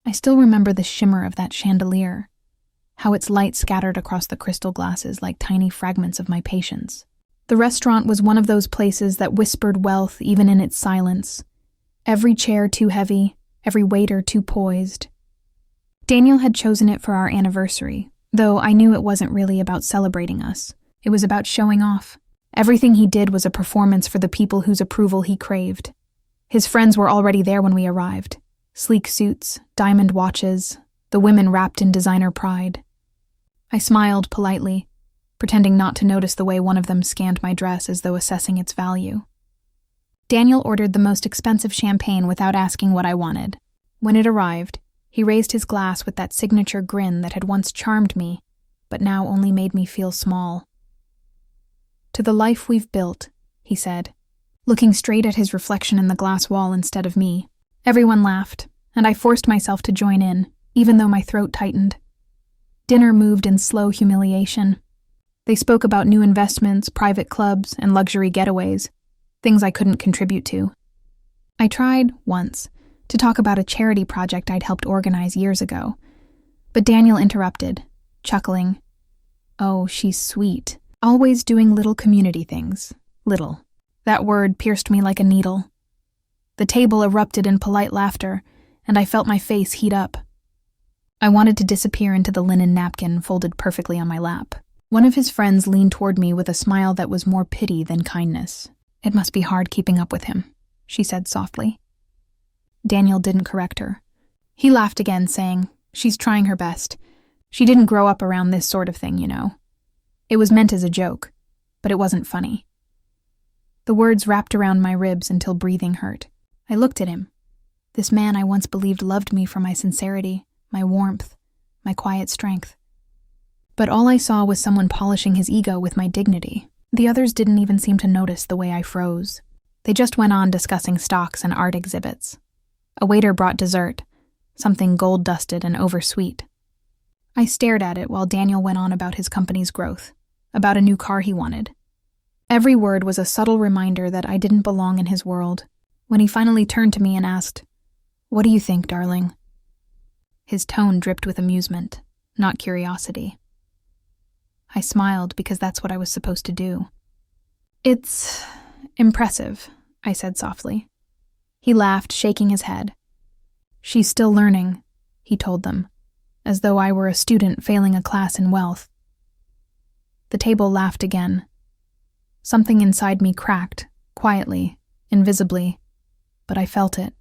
I still remember the shimmer of that chandelier, how its light scattered across the crystal glasses like tiny fragments of my patience. The restaurant was one of those places that whispered wealth even in its silence. Every chair too heavy, every waiter too poised. Daniel had chosen it for our anniversary, though I knew it wasn't really about celebrating us. It was about showing off. Everything he did was a performance for the people whose approval he craved. His friends were already there when we arrived. Sleek suits, diamond watches, the women wrapped in designer pride. I smiled politely, pretending not to notice the way one of them scanned my dress as though assessing its value. Daniel ordered the most expensive champagne without asking what I wanted. When it arrived, he raised his glass with that signature grin that had once charmed me, but now only made me feel small. "To the life we've built," he said, looking straight at his reflection in the glass wall instead of me. Everyone laughed, and I forced myself to join in, even though my throat tightened. Dinner moved in slow humiliation. They spoke about new investments, private clubs, and luxury getaways, things I couldn't contribute to. I tried, once, to talk about a charity project I'd helped organize years ago, but Daniel interrupted, chuckling. "Oh, she's sweet. Always doing little community things. Little." That word pierced me like a needle. The table erupted in polite laughter, and I felt my face heat up. I wanted to disappear into the linen napkin folded perfectly on my lap. One of his friends leaned toward me with a smile that was more pity than kindness. "It must be hard keeping up with him," she said softly. Daniel didn't correct her. He laughed again, saying, "She's trying her best. She didn't grow up around this sort of thing, you know." It was meant as a joke, but it wasn't funny. The words wrapped around my ribs until breathing hurt. I looked at him. This man I once believed loved me for my sincerity, my warmth, my quiet strength. But all I saw was someone polishing his ego with my dignity. The others didn't even seem to notice the way I froze. They just went on discussing stocks and art exhibits. A waiter brought dessert, something gold-dusted and oversweet. I stared at it while Daniel went on about his company's growth, about a new car he wanted. Every word was a subtle reminder that I didn't belong in his world. When he finally turned to me and asked, "What do you think, darling?" His tone dripped with amusement, not curiosity. I smiled because that's what I was supposed to do. "It's impressive," I said softly. He laughed, shaking his head. "She's still learning," he told them, as though I were a student failing a class in wealth. The table laughed again. Something inside me cracked, quietly, invisibly, but I felt it.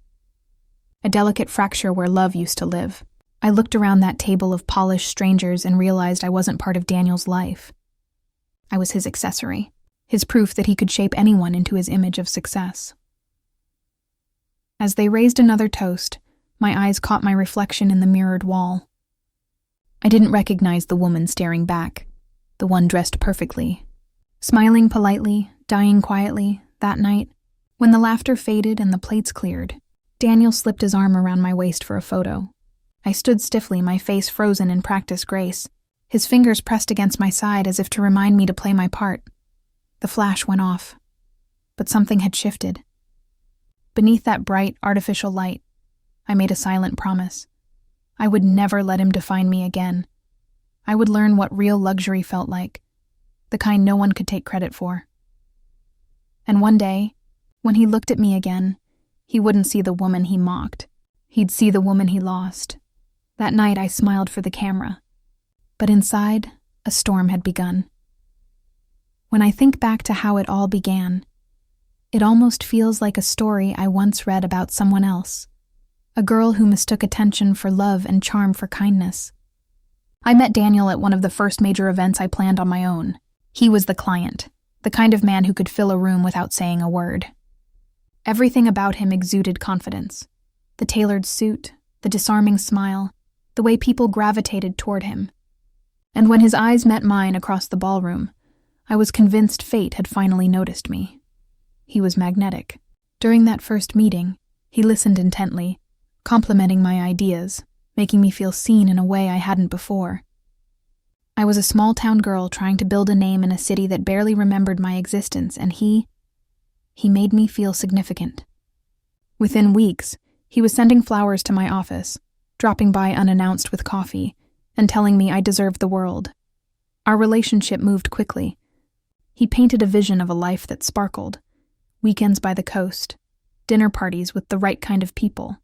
A delicate fracture where love used to live. I looked around that table of polished strangers and realized I wasn't part of Daniel's life. I was his accessory, his proof that he could shape anyone into his image of success. As they raised another toast, my eyes caught my reflection in the mirrored wall. I didn't recognize the woman staring back, the one dressed perfectly, smiling politely, dying quietly, that night. When the laughter faded and the plates cleared, Daniel slipped his arm around my waist for a photo. I stood stiffly, my face frozen in practiced grace. His fingers pressed against my side as if to remind me to play my part. The flash went off, but something had shifted. Beneath that bright, artificial light, I made a silent promise. I would never let him define me again. I would learn what real luxury felt like, the kind no one could take credit for. And one day, when he looked at me again, he wouldn't see the woman he mocked. He'd see the woman he lost. That night I smiled for the camera, but inside, a storm had begun. When I think back to how it all began, it almost feels like a story I once read about someone else, a girl who mistook attention for love and charm for kindness. I met Daniel at one of the first major events I planned on my own. He was the client, the kind of man who could fill a room without saying a word. Everything about him exuded confidence. The tailored suit, the disarming smile, the way people gravitated toward him. And when his eyes met mine across the ballroom, I was convinced fate had finally noticed me. He was magnetic. During that first meeting, he listened intently, complimenting my ideas, making me feel seen in a way I hadn't before. I was a small-town girl trying to build a name in a city that barely remembered my existence, and he made me feel significant. Within weeks, he was sending flowers to my office, dropping by unannounced with coffee and telling me I deserved the world. Our relationship moved quickly. He painted a vision of a life that sparkled, weekends by the coast, dinner parties with the right kind of people,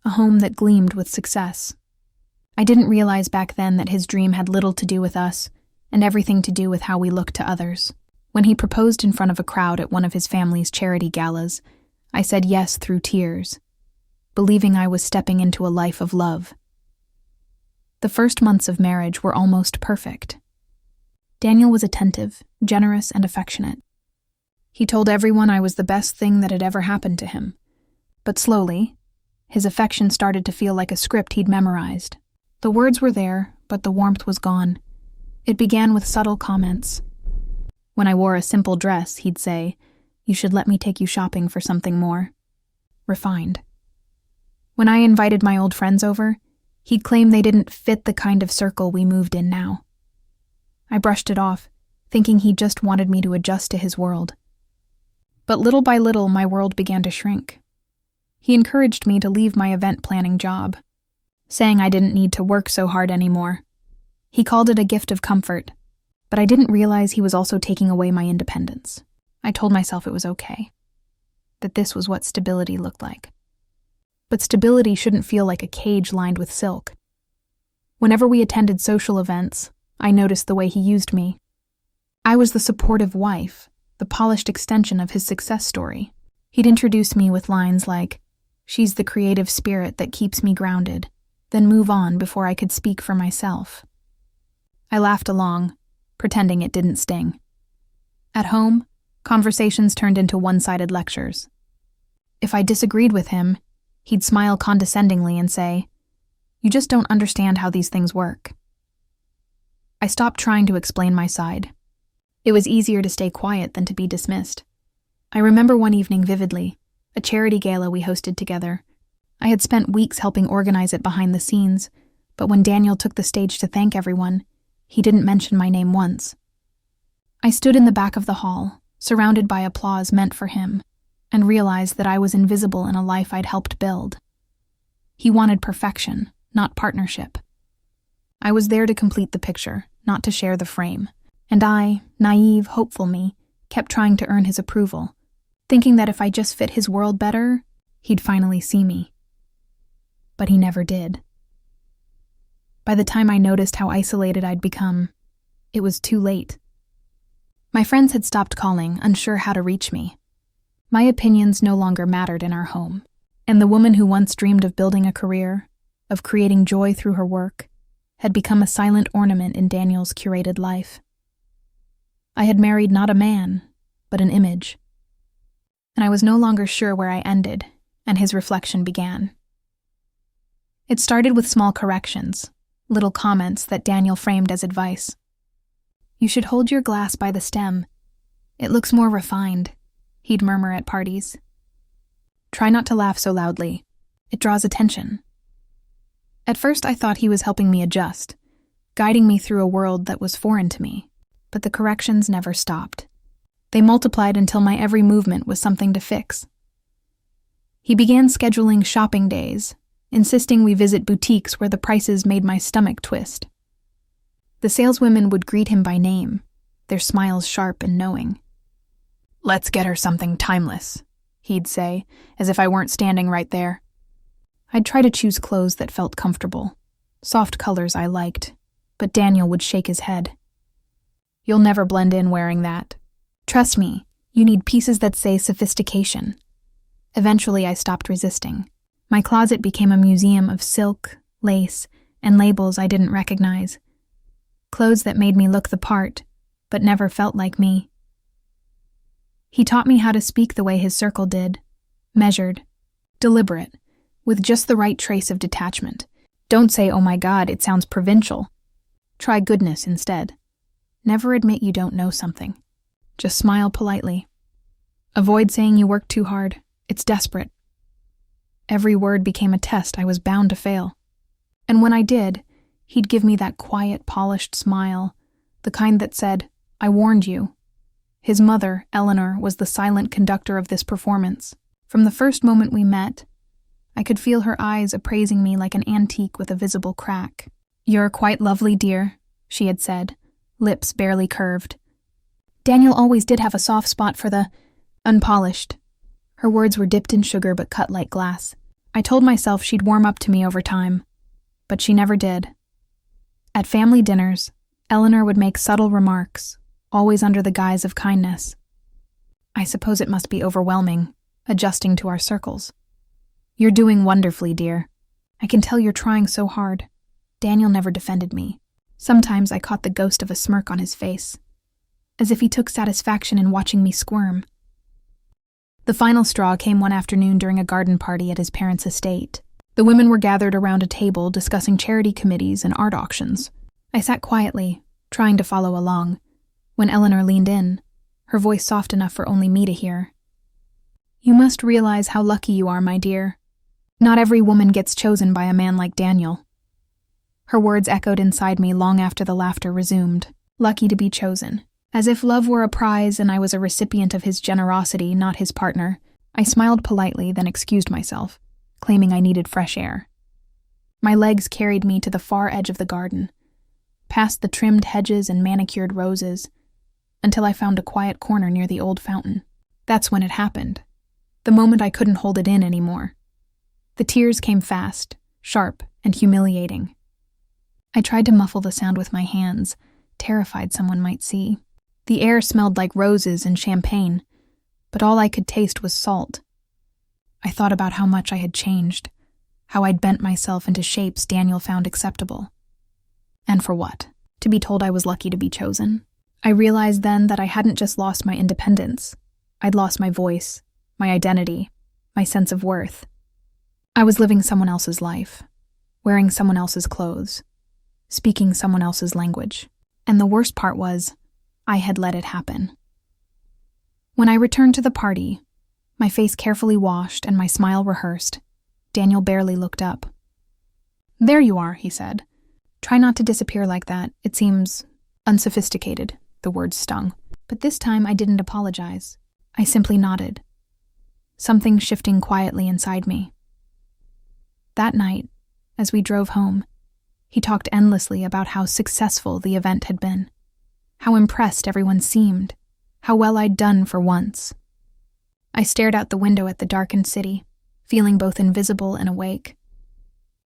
a home that gleamed with success. I didn't realize back then that his dream had little to do with us and everything to do with how we looked to others. When he proposed in front of a crowd at one of his family's charity galas, I said yes through tears, believing I was stepping into a life of love. The first months of marriage were almost perfect. Daniel was attentive, generous, and affectionate. He told everyone I was the best thing that had ever happened to him. But slowly, his affection started to feel like a script he'd memorized. The words were there, but the warmth was gone. It began with subtle comments. When I wore a simple dress, he'd say, "You should let me take you shopping for something more." Refined. When I invited my old friends over, he'd claim they didn't fit the kind of circle we moved in now. I brushed it off, thinking he just wanted me to adjust to his world. But little by little, my world began to shrink. He encouraged me to leave my event planning job, saying I didn't need to work so hard anymore. He called it a gift of comfort, but I didn't realize he was also taking away my independence. I told myself it was okay, that this was what stability looked like. But stability shouldn't feel like a cage lined with silk. Whenever we attended social events, I noticed the way he used me. I was the supportive wife, the polished extension of his success story. He'd introduce me with lines like, "She's the creative spirit that keeps me grounded," then move on before I could speak for myself. I laughed along, pretending it didn't sting. At home, conversations turned into one-sided lectures. If I disagreed with him, he'd smile condescendingly and say, "You just don't understand how these things work." I stopped trying to explain my side. It was easier to stay quiet than to be dismissed. I remember one evening vividly, a charity gala we hosted together. I had spent weeks helping organize it behind the scenes, but when Daniel took the stage to thank everyone, he didn't mention my name once. I stood in the back of the hall, surrounded by applause meant for him, and realized that I was invisible in a life I'd helped build. He wanted perfection, not partnership. I was there to complete the picture, not to share the frame, and I, naive, hopeful me, kept trying to earn his approval, thinking that if I just fit his world better, he'd finally see me. But he never did. By the time I noticed how isolated I'd become, it was too late. My friends had stopped calling, unsure how to reach me. My opinions no longer mattered in our home, and the woman who once dreamed of building a career, of creating joy through her work, had become a silent ornament in Daniel's curated life. I had married not a man, but an image, and I was no longer sure where I ended, and his reflection began. It started with small corrections, little comments that Daniel framed as advice. "You should hold your glass by the stem. It looks more refined," he'd murmur at parties. "Try not to laugh so loudly. It draws attention." At first I thought he was helping me adjust, guiding me through a world that was foreign to me, but the corrections never stopped. They multiplied until my every movement was something to fix. He began scheduling shopping days, insisting we visit boutiques where the prices made my stomach twist. The saleswomen would greet him by name, their smiles sharp and knowing. "Let's get her something timeless," he'd say, as if I weren't standing right there. I'd try to choose clothes that felt comfortable, soft colors I liked, but Daniel would shake his head. "You'll never blend in wearing that. Trust me, you need pieces that say sophistication." Eventually I stopped resisting. My closet became a museum of silk, lace, and labels I didn't recognize. Clothes that made me look the part, but never felt like me. He taught me how to speak the way his circle did, measured, deliberate, with just the right trace of detachment. Don't say, "Oh my God, it sounds provincial." Try goodness instead. Never admit you don't know something. Just smile politely. Avoid saying you worked too hard. It's desperate. Every word became a test I was bound to fail. And when I did, he'd give me that quiet, polished smile, the kind that said, "I warned you." His mother, Eleanor, was the silent conductor of this performance. From the first moment we met, I could feel her eyes appraising me like an antique with a visible crack. "You're quite lovely, dear," she had said, lips barely curved. Daniel always did have a soft spot for the unpolished. Her words were dipped in sugar but cut like glass. I told myself she'd warm up to me over time, but she never did. At family dinners, Eleanor would make subtle remarks, always under the guise of kindness. I suppose it must be overwhelming, adjusting to our circles. "You're doing wonderfully, dear. I can tell you're trying so hard." Daniel never defended me. Sometimes I caught the ghost of a smirk on his face, as if he took satisfaction in watching me squirm. The final straw came one afternoon during a garden party at his parents' estate. The women were gathered around a table discussing charity committees and art auctions. I sat quietly, trying to follow along, when Eleanor leaned in, her voice soft enough for only me to hear. "You must realize how lucky you are, my dear. Not every woman gets chosen by a man like Daniel." Her words echoed inside me long after the laughter resumed. Lucky to be chosen. As if love were a prize and I was a recipient of his generosity, not his partner, I smiled politely, then excused myself, claiming I needed fresh air. My legs carried me to the far edge of the garden, past the trimmed hedges and manicured roses, until I found a quiet corner near the old fountain. That's when it happened. The moment I couldn't hold it in anymore. The tears came fast, sharp, and humiliating. I tried to muffle the sound with my hands, terrified someone might see. The air smelled like roses and champagne, but all I could taste was salt. I thought about how much I had changed, how I'd bent myself into shapes Daniel found acceptable. And for what? To be told I was lucky to be chosen? I realized then that I hadn't just lost my independence. I'd lost my voice, my identity, my sense of worth. I was living someone else's life, wearing someone else's clothes, speaking someone else's language. And the worst part was, I had let it happen. When I returned to the party, my face carefully washed and my smile rehearsed, Daniel barely looked up. "There you are," he said. "Try not to disappear like that. It seems unsophisticated." The words stung. But this time I didn't apologize. I simply nodded, something shifting quietly inside me. That night, as we drove home, he talked endlessly about how successful the event had been, how impressed everyone seemed, how well I'd done for once. I stared out the window at the darkened city, feeling both invisible and awake.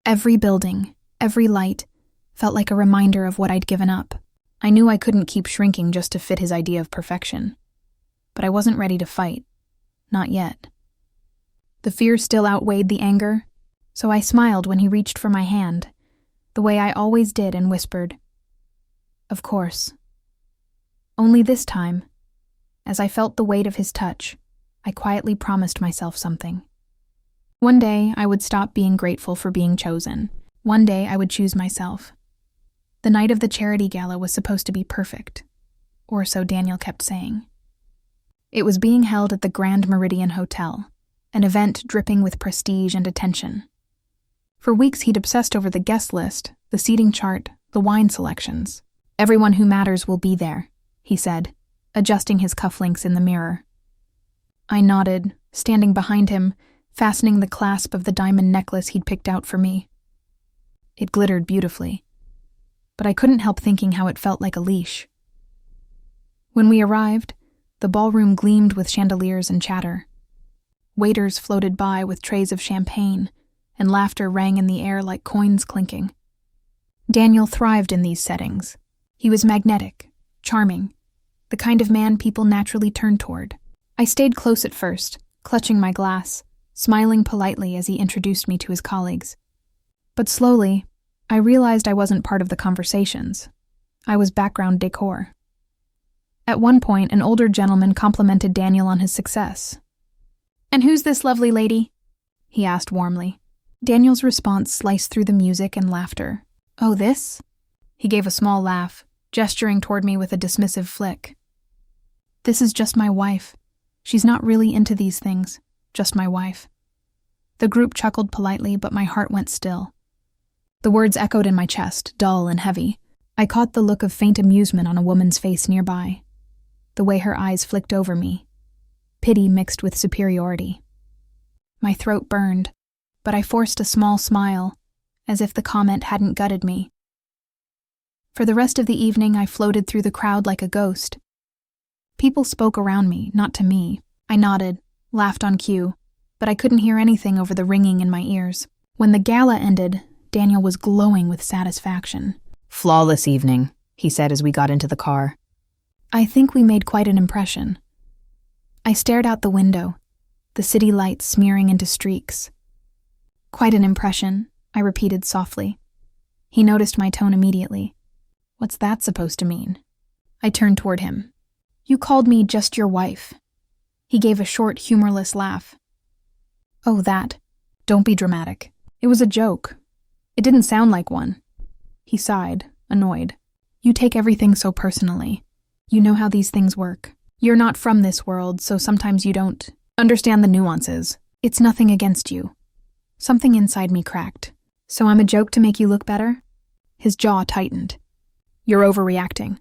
Every building, every light, felt like a reminder of what I'd given up. I knew I couldn't keep shrinking just to fit his idea of perfection. But I wasn't ready to fight. Not yet. The fear still outweighed the anger, so I smiled when he reached for my hand, the way I always did, and whispered, "Of course." Only this time, as I felt the weight of his touch, I quietly promised myself something. One day I would stop being grateful for being chosen. One day I would choose myself. The night of the charity gala was supposed to be perfect, or so Daniel kept saying. It was being held at the Grand Meridian Hotel, an event dripping with prestige and attention. For weeks he'd obsessed over the guest list, the seating chart, the wine selections. "Everyone who matters will be there," he said, adjusting his cufflinks in the mirror. I nodded, standing behind him, fastening the clasp of the diamond necklace he'd picked out for me. It glittered beautifully, but I couldn't help thinking how it felt like a leash. When we arrived, the ballroom gleamed with chandeliers and chatter. Waiters floated by with trays of champagne, and laughter rang in the air like coins clinking. Daniel thrived in these settings. He was magnetic, charming, the kind of man people naturally turned toward. I stayed close at first, clutching my glass, smiling politely as he introduced me to his colleagues. But slowly, I realized I wasn't part of the conversations. I was background decor. At one point, an older gentleman complimented Daniel on his success. "And who's this lovely lady?" he asked warmly. Daniel's response sliced through the music and laughter. "Oh, this?" He gave a small laugh, gesturing toward me with a dismissive flick. "This is just my wife. She's not really into these things, just my wife." The group chuckled politely, but my heart went still. The words echoed in my chest, dull and heavy. I caught the look of faint amusement on a woman's face nearby, the way her eyes flicked over me, pity mixed with superiority. My throat burned. but I forced a small smile, as if the comment hadn't gutted me. For the rest of the evening, I floated through the crowd like a ghost. People spoke around me, not to me. I nodded, laughed on cue, but I couldn't hear anything over the ringing in my ears. When the gala ended, Daniel was glowing with satisfaction. "Flawless evening," he said as we got into the car. I think we made quite an impression. I stared out the window, the city lights smearing into streaks. "Quite an impression," I repeated softly. He noticed my tone immediately. "What's that supposed to mean?" I turned toward him. "You called me just your wife." He gave a short, humorless laugh. "Oh, that. Don't be dramatic. It was a joke. It didn't sound like one." He sighed, annoyed. "You take everything so personally. You know how these things work. You're not from this world, so sometimes you don't understand the nuances. It's nothing against you." Something inside me cracked. "So I'm a joke to make you look better?" His jaw tightened. "You're overreacting.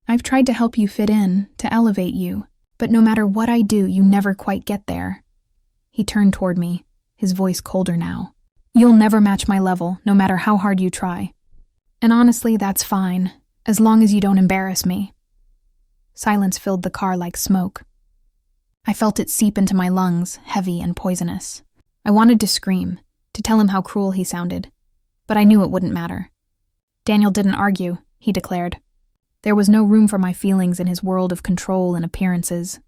I've tried to help you fit in, to elevate you, but no matter what I do, you never quite get there." He turned toward me, his voice colder now. "You'll never match my level, no matter how hard you try. And honestly, that's fine, as long as you don't embarrass me." Silence filled the car like smoke. I felt it seep into my lungs, heavy and poisonous. I wanted to scream, to tell him how cruel he sounded, but I knew it wouldn't matter. Daniel didn't argue, he declared. There was no room for my feelings in his world of control and appearances.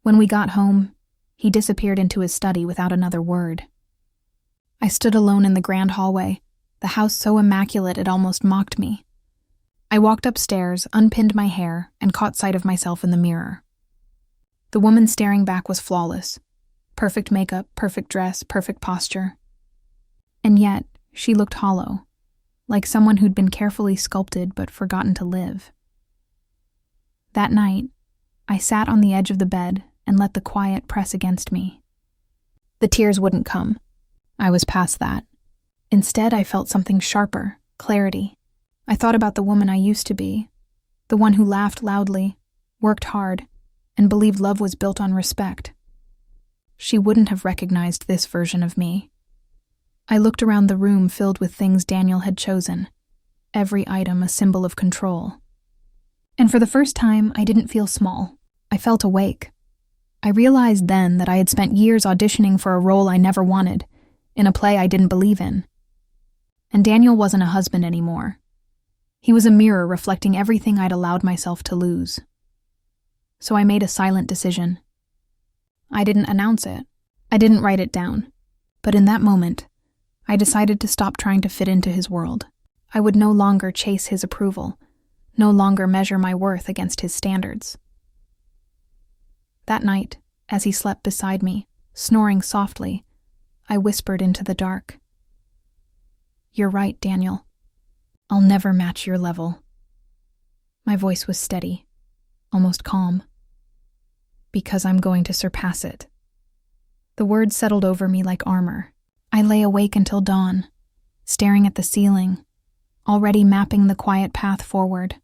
When we got home, he disappeared into his study without another word. I stood alone in the grand hallway, the house so immaculate it almost mocked me. I walked upstairs, unpinned my hair, and caught sight of myself in the mirror. The woman staring back was flawless. Perfect makeup, perfect dress, perfect posture. And yet, she looked hollow, like someone who'd been carefully sculpted but forgotten to live. That night, I sat on the edge of the bed and let the quiet press against me. The tears wouldn't come. I was past that. Instead, I felt something sharper, clarity. I thought about the woman I used to be, the one who laughed loudly, worked hard, and believed love was built on respect. She wouldn't have recognized this version of me. I looked around the room filled with things Daniel had chosen, every item a symbol of control. And for the first time, I didn't feel small. I felt awake. I realized then that I had spent years auditioning for a role I never wanted, in a play I didn't believe in. And Daniel wasn't a husband anymore. He was a mirror reflecting everything I'd allowed myself to lose. So I made a silent decision. I didn't announce it. I didn't write it down. But in that moment, I decided to stop trying to fit into his world. I would no longer chase his approval, no longer measure my worth against his standards. That night, as he slept beside me, snoring softly, I whispered into the dark. "You're right, Daniel. I'll never match your level." My voice was steady, almost calm. "Because I'm going to surpass it." The words settled over me like armor. I lay awake until dawn, staring at the ceiling, already mapping the quiet path forward.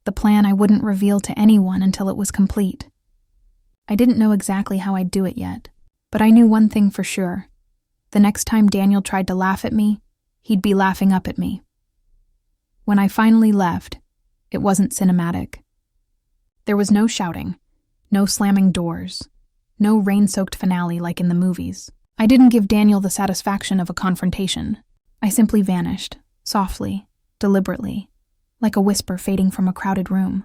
The plan I wouldn't reveal to anyone until it was complete. I didn't know exactly how I'd do it yet, but I knew one thing for sure. The next time Daniel tried to laugh at me, he'd be laughing up at me. When I finally left, it wasn't cinematic. There was no shouting, no slamming doors, no rain-soaked finale like in the movies. I didn't give Daniel the satisfaction of a confrontation. I simply vanished, softly, deliberately, like a whisper fading from a crowded room.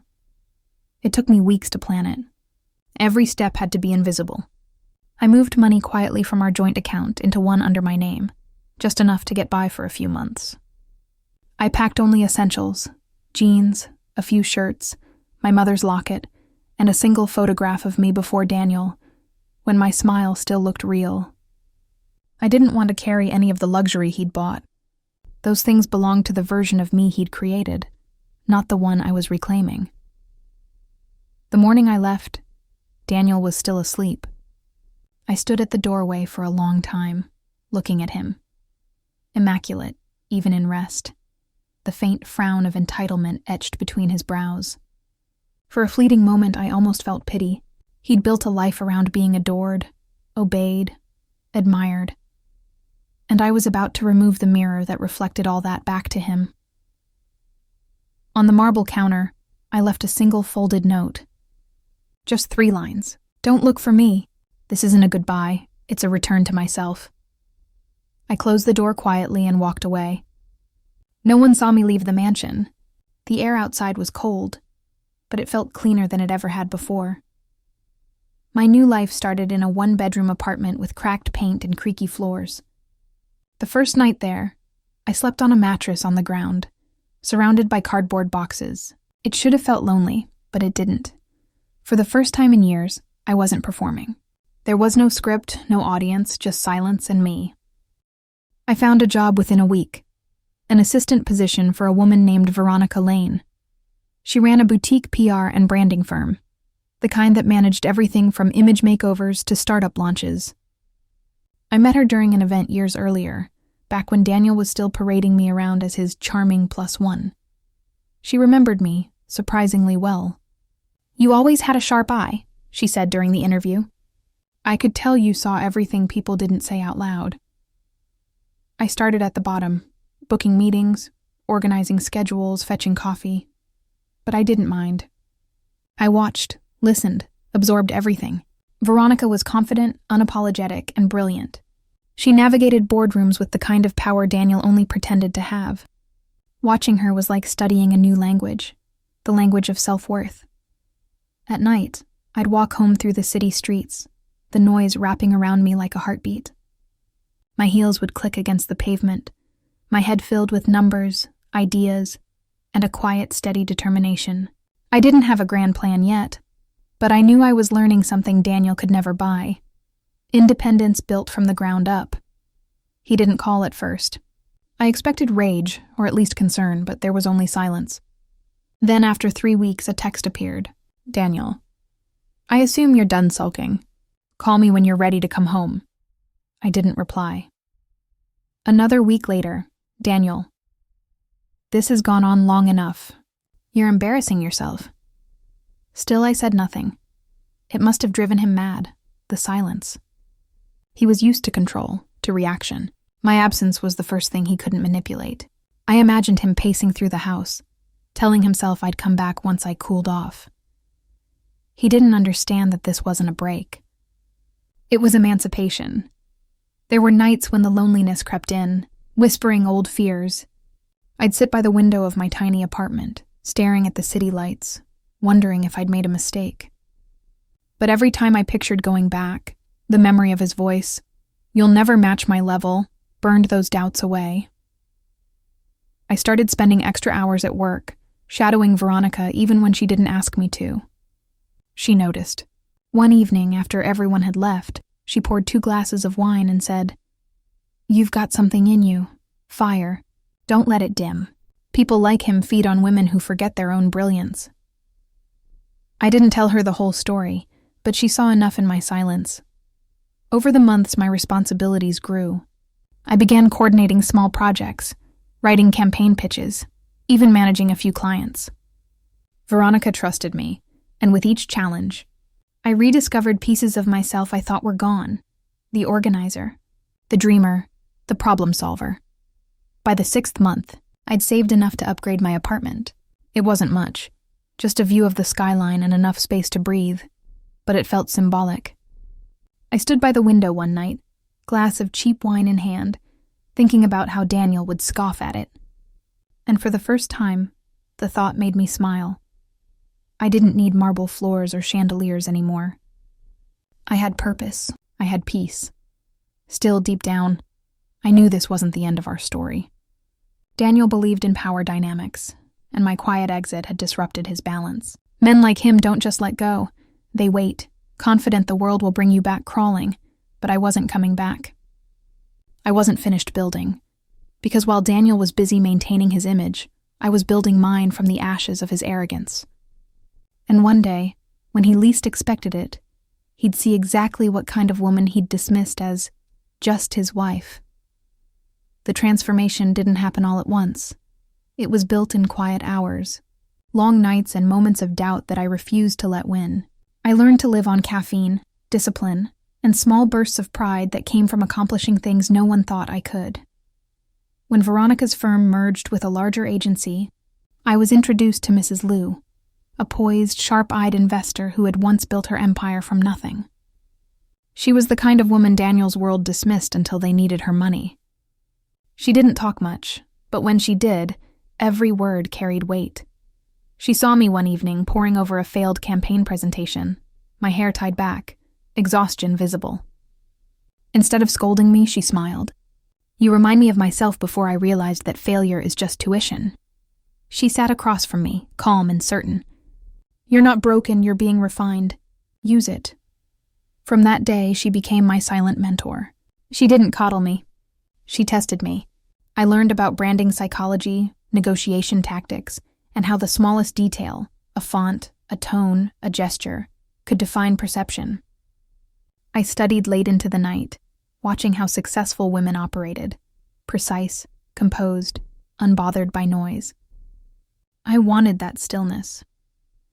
It took me weeks to plan it. Every step had to be invisible. I moved money quietly from our joint account into one under my name, just enough to get by for a few months. I packed only essentials, jeans, a few shirts, my mother's locket, and a single photograph of me before Daniel, when my smile still looked real. I didn't want to carry any of the luxury he'd bought. Those things belonged to the version of me he'd created, not the one I was reclaiming. The morning I left, Daniel was still asleep. I stood at the doorway for a long time, looking at him. Immaculate, even in rest. The faint frown of entitlement etched between his brows. For a fleeting moment, I almost felt pity. He'd built a life around being adored, obeyed, admired. and I was about to remove the mirror that reflected all that back to him. On the marble counter, I left a single folded note. Just 3 lines. Don't look for me. This isn't a goodbye. It's a return to myself. I closed the door quietly and walked away. No one saw me leave the mansion. The air outside was cold, but it felt cleaner than it ever had before. My new life started in a 1-bedroom apartment with cracked paint and creaky floors. The first night there, I slept on a mattress on the ground, surrounded by cardboard boxes. It should have felt lonely, but it didn't. For the first time in years, I wasn't performing. There was no script, no audience, just silence and me. I found a job within a week, an assistant position for a woman named Veronica Lane. She ran a boutique PR and branding firm, the kind that managed everything from image makeovers to startup launches. I met her during an event years earlier, back when Daniel was still parading me around as his charming +1. She remembered me, surprisingly well. "You always had a sharp eye," she said during the interview. "I could tell you saw everything people didn't say out loud." I started at the bottom, booking meetings, organizing schedules, fetching coffee. But I didn't mind. I watched, listened, absorbed everything. Veronica was confident, unapologetic, and brilliant. She navigated boardrooms with the kind of power Daniel only pretended to have. Watching her was like studying a new language, the language of self-worth. At night, I'd walk home through the city streets, the noise wrapping around me like a heartbeat. My heels would click against the pavement, my head filled with numbers, ideas, and a quiet, steady determination. I didn't have a grand plan yet, but I knew I was learning something Daniel could never buy. Independence built from the ground up. He didn't call at first. I expected rage, or at least concern, but there was only silence. Then after 3 weeks, a text appeared. "Daniel, I assume you're done sulking. Call me when you're ready to come home." I didn't reply. Another week later, "Daniel, this has gone on long enough. You're embarrassing yourself." Still, I said nothing. It must have driven him mad, the silence. He was used to control, to reaction. My absence was the first thing he couldn't manipulate. I imagined him pacing through the house, telling himself I'd come back once I cooled off. He didn't understand that this wasn't a break. It was emancipation. There were nights when the loneliness crept in, whispering old fears. I'd sit by the window of my tiny apartment, staring at the city lights, wondering if I'd made a mistake. But every time I pictured going back, the memory of his voice, "You'll never match my level," burned those doubts away. I started spending extra hours at work, shadowing Veronica even when she didn't ask me to. She noticed. One evening, after everyone had left, she poured 2 glasses of wine and said, "You've got something in you. Fire. Don't let it dim. People like him feed on women who forget their own brilliance." I didn't tell her the whole story, but she saw enough in my silence. Over the months, my responsibilities grew. I began coordinating small projects, writing campaign pitches, even managing a few clients. Veronica trusted me, and with each challenge, I rediscovered pieces of myself I thought were gone. The organizer, the dreamer, the problem solver. By the 6th month, I'd saved enough to upgrade my apartment. It wasn't much, just a view of the skyline and enough space to breathe, but it felt symbolic. I stood by the window one night, glass of cheap wine in hand, thinking about how Daniel would scoff at it. And for the first time, the thought made me smile. I didn't need marble floors or chandeliers anymore. I had purpose. I had peace. Still, deep down, I knew this wasn't the end of our story. Daniel believed in power dynamics, and my quiet exit had disrupted his balance. Men like him don't just let go. They wait, confident the world will bring you back crawling, but I wasn't coming back. I wasn't finished building, because while Daniel was busy maintaining his image, I was building mine from the ashes of his arrogance. And one day, when he least expected it, he'd see exactly what kind of woman he'd dismissed as just his wife. The transformation didn't happen all at once. It was built in quiet hours, long nights and moments of doubt that I refused to let win. I learned to live on caffeine, discipline, and small bursts of pride that came from accomplishing things no one thought I could. When Veronica's firm merged with a larger agency, I was introduced to Mrs. Liu, a poised, sharp-eyed investor who had once built her empire from nothing. She was the kind of woman Daniel's world dismissed until they needed her money. She didn't talk much, but when she did, every word carried weight. She saw me one evening poring over a failed campaign presentation, my hair tied back, exhaustion visible. Instead of scolding me, she smiled. "You remind me of myself before I realized that failure is just tuition." She sat across from me, calm and certain. "You're not broken, you're being refined. Use it." From that day, she became my silent mentor. She didn't coddle me. She tested me. I learned about branding psychology, negotiation tactics, and how the smallest detail, a font, a tone, a gesture, could define perception. I studied late into the night, watching how successful women operated, precise, composed, unbothered by noise. I wanted that stillness.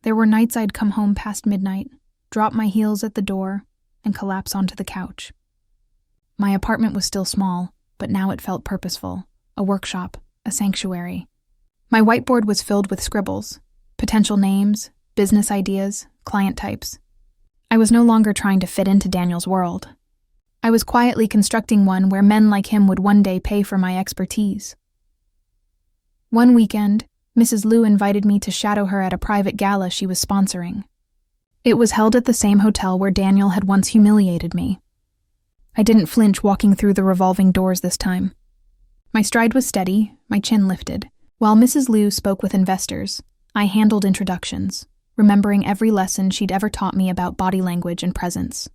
There were nights I'd come home past midnight, drop my heels at the door, and collapse onto the couch. My apartment was still small, but now it felt purposeful, a workshop, a sanctuary. My whiteboard was filled with scribbles, potential names, business ideas, client types. I was no longer trying to fit into Daniel's world. I was quietly constructing one where men like him would one day pay for my expertise. One weekend, Mrs. Liu invited me to shadow her at a private gala she was sponsoring. It was held at the same hotel where Daniel had once humiliated me. I didn't flinch walking through the revolving doors this time. My stride was steady, my chin lifted. While Mrs. Liu spoke with investors, I handled introductions, remembering every lesson she'd ever taught me about body language and presence.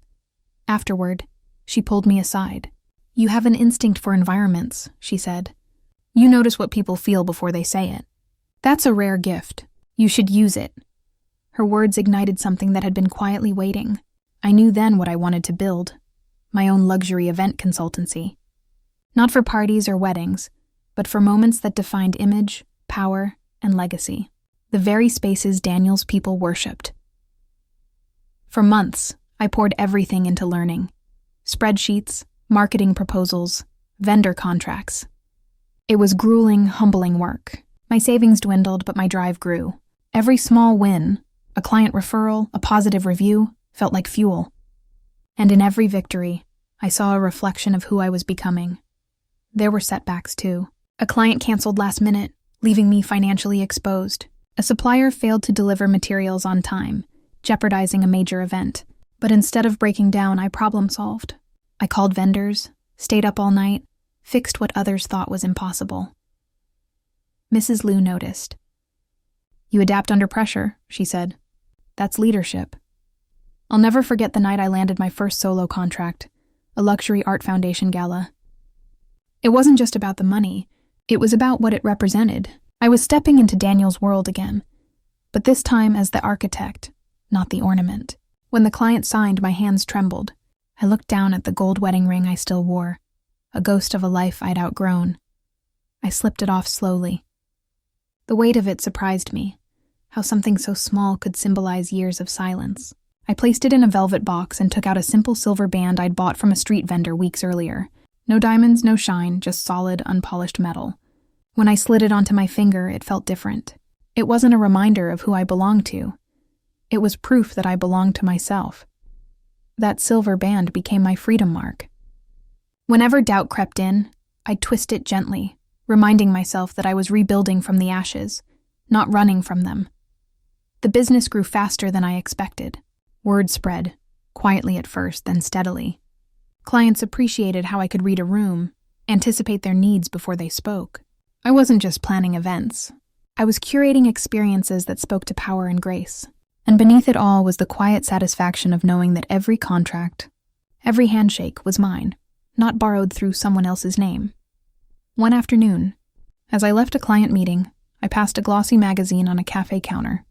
Afterward, she pulled me aside. "You have an instinct for environments," she said. "You notice what people feel before they say it. That's a rare gift. You should use it." Her words ignited something that had been quietly waiting. I knew then what I wanted to build, my own luxury event consultancy. Not for parties or weddings, but for moments that defined image, power, and legacy. The very spaces Daniel's people worshipped. For months, I poured everything into learning. Spreadsheets, marketing proposals, vendor contracts. It was grueling, humbling work. My savings dwindled, but my drive grew. Every small win, a client referral, a positive review, felt like fuel. And in every victory, I saw a reflection of who I was becoming. There were setbacks, too. A client canceled last minute, leaving me financially exposed. A supplier failed to deliver materials on time, jeopardizing a major event. But instead of breaking down, I problem-solved. I called vendors, stayed up all night, fixed what others thought was impossible. Mrs. Liu noticed. "You adapt under pressure," she said. "That's leadership." I'll never forget the night I landed my first solo contract, a luxury art foundation gala. It wasn't just about the money, it was about what it represented. I was stepping into Daniel's world again, but this time as the architect, not the ornament. When the client signed, my hands trembled. I looked down at the gold wedding ring I still wore, a ghost of a life I'd outgrown. I slipped it off slowly. The weight of it surprised me, how something so small could symbolize years of silence. I placed it in a velvet box and took out a simple silver band I'd bought from a street vendor weeks earlier. No diamonds, no shine, just solid, unpolished metal. When I slid it onto my finger, it felt different. It wasn't a reminder of who I belonged to. It was proof that I belonged to myself. That silver band became my freedom mark. Whenever doubt crept in, I'd twist it gently, reminding myself that I was rebuilding from the ashes, not running from them. The business grew faster than I expected. Word spread, quietly at first, then steadily. Clients appreciated how I could read a room, anticipate their needs before they spoke. I wasn't just planning events. I was curating experiences that spoke to power and grace. And beneath it all was the quiet satisfaction of knowing that every contract, every handshake was mine, not borrowed through someone else's name. One afternoon, as I left a client meeting, I passed a glossy magazine on a cafe counter.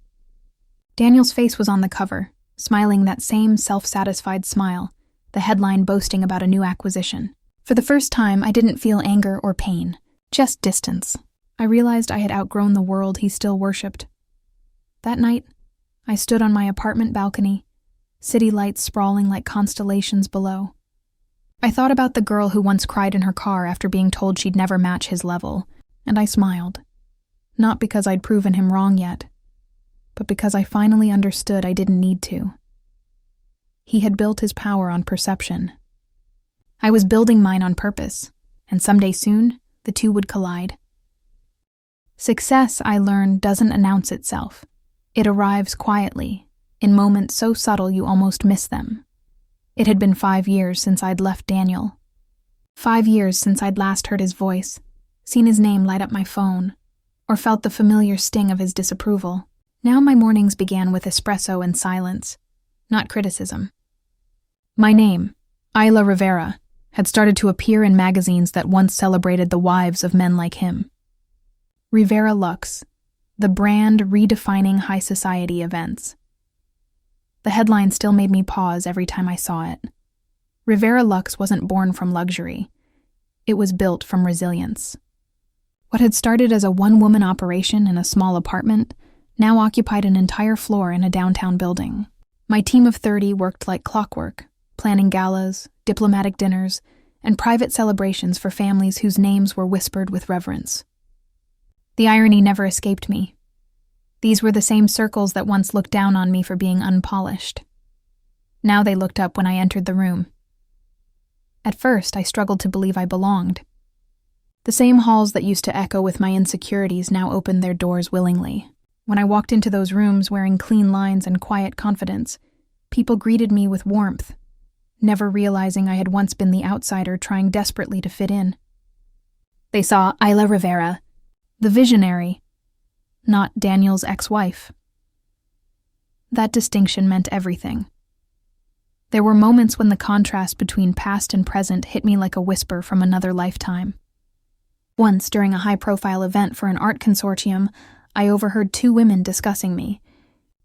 Daniel's face was on the cover, smiling that same self-satisfied smile, the headline boasting about a new acquisition. For the first time, I didn't feel anger or pain, just distance. I realized I had outgrown the world he still worshipped. That night, I stood on my apartment balcony, city lights sprawling like constellations below. I thought about the girl who once cried in her car after being told she'd never match his level, and I smiled. Not because I'd proven him wrong yet, but because I finally understood I didn't need to. He had built his power on perception. I was building mine on purpose, and someday soon, the two would collide. Success, I learned, doesn't announce itself. It arrives quietly, in moments so subtle you almost miss them. It had been 5 years since I'd left Daniel. 5 years since I'd last heard his voice, seen his name light up my phone, or felt the familiar sting of his disapproval. Now my mornings began with espresso and silence, not criticism. My name, Isla Rivera, had started to appear in magazines that once celebrated the wives of men like him. Rivera Lux, the brand redefining high society events. The headline still made me pause every time I saw it. Rivera Lux wasn't born from luxury. It was built from resilience. What had started as a one-woman operation in a small apartment now occupied an entire floor in a downtown building. My team of 30 worked like clockwork, planning galas, diplomatic dinners, and private celebrations for families whose names were whispered with reverence. The irony never escaped me. These were the same circles that once looked down on me for being unpolished. Now they looked up when I entered the room. At first, I struggled to believe I belonged. The same halls that used to echo with my insecurities now opened their doors willingly. When I walked into those rooms wearing clean lines and quiet confidence, people greeted me with warmth, never realizing I had once been the outsider trying desperately to fit in. They saw Isla Rivera, the visionary, not Daniel's ex-wife. That distinction meant everything. There were moments when the contrast between past and present hit me like a whisper from another lifetime. Once, during a high-profile event for an art consortium, I overheard 2 women discussing me.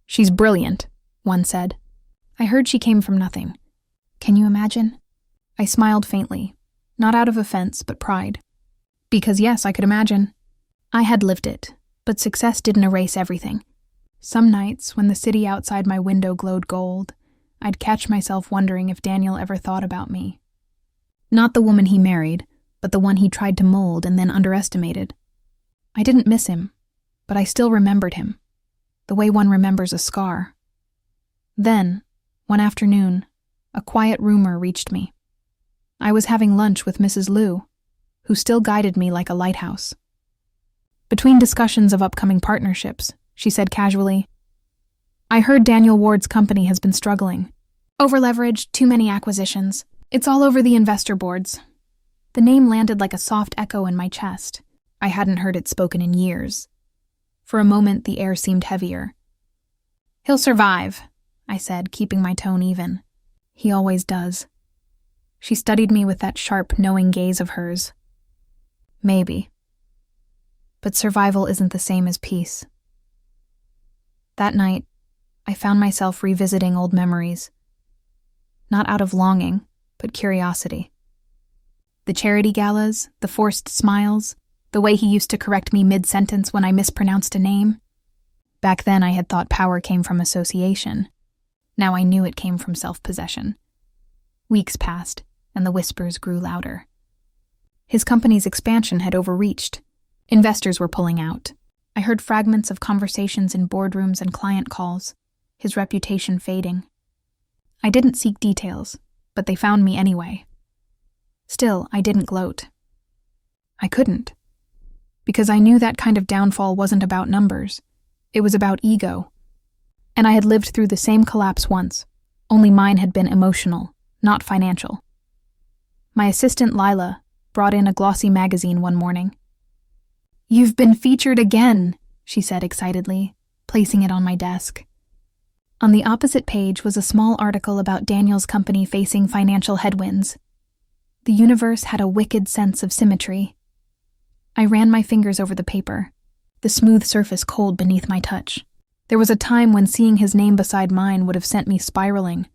"She's brilliant," one said. "I heard she came from nothing. Can you imagine?" I smiled faintly, not out of offense, but pride. Because yes, I could imagine. I had lived it, but success didn't erase everything. Some nights, when the city outside my window glowed gold, I'd catch myself wondering if Daniel ever thought about me. Not the woman he married, but the one he tried to mold and then underestimated. I didn't miss him, but I still remembered him, the way one remembers a scar. Then, one afternoon, a quiet rumor reached me. I was having lunch with Mrs. Liu, who still guided me like a lighthouse. Between discussions of upcoming partnerships, she said casually, "I heard Daniel Ward's company has been struggling. Over-leveraged, too many acquisitions. It's all over the investor boards." The name landed like a soft echo in my chest. I hadn't heard it spoken in years. For a moment, the air seemed heavier. "He'll survive," I said, keeping my tone even. "He always does." She studied me with that sharp, knowing gaze of hers. "Maybe. But survival isn't the same as peace." That night, I found myself revisiting old memories. Not out of longing, but curiosity. The charity galas, the forced smiles, the way he used to correct me mid-sentence when I mispronounced a name. Back then I had thought power came from association. Now I knew it came from self-possession. Weeks passed, and the whispers grew louder. His company's expansion had overreached. Investors were pulling out. I heard fragments of conversations in boardrooms and client calls, his reputation fading. I didn't seek details, but they found me anyway. Still, I didn't gloat. I couldn't. Because I knew that kind of downfall wasn't about numbers. It was about ego. And I had lived through the same collapse once, only mine had been emotional, not financial. My assistant Lila brought in a glossy magazine one morning. "You've been featured again," she said excitedly, placing it on my desk. On the opposite page was a small article about Daniel's company facing financial headwinds. The universe had a wicked sense of symmetry. I ran my fingers over the paper, the smooth surface cold beneath my touch. There was a time when seeing his name beside mine would have sent me spiraling,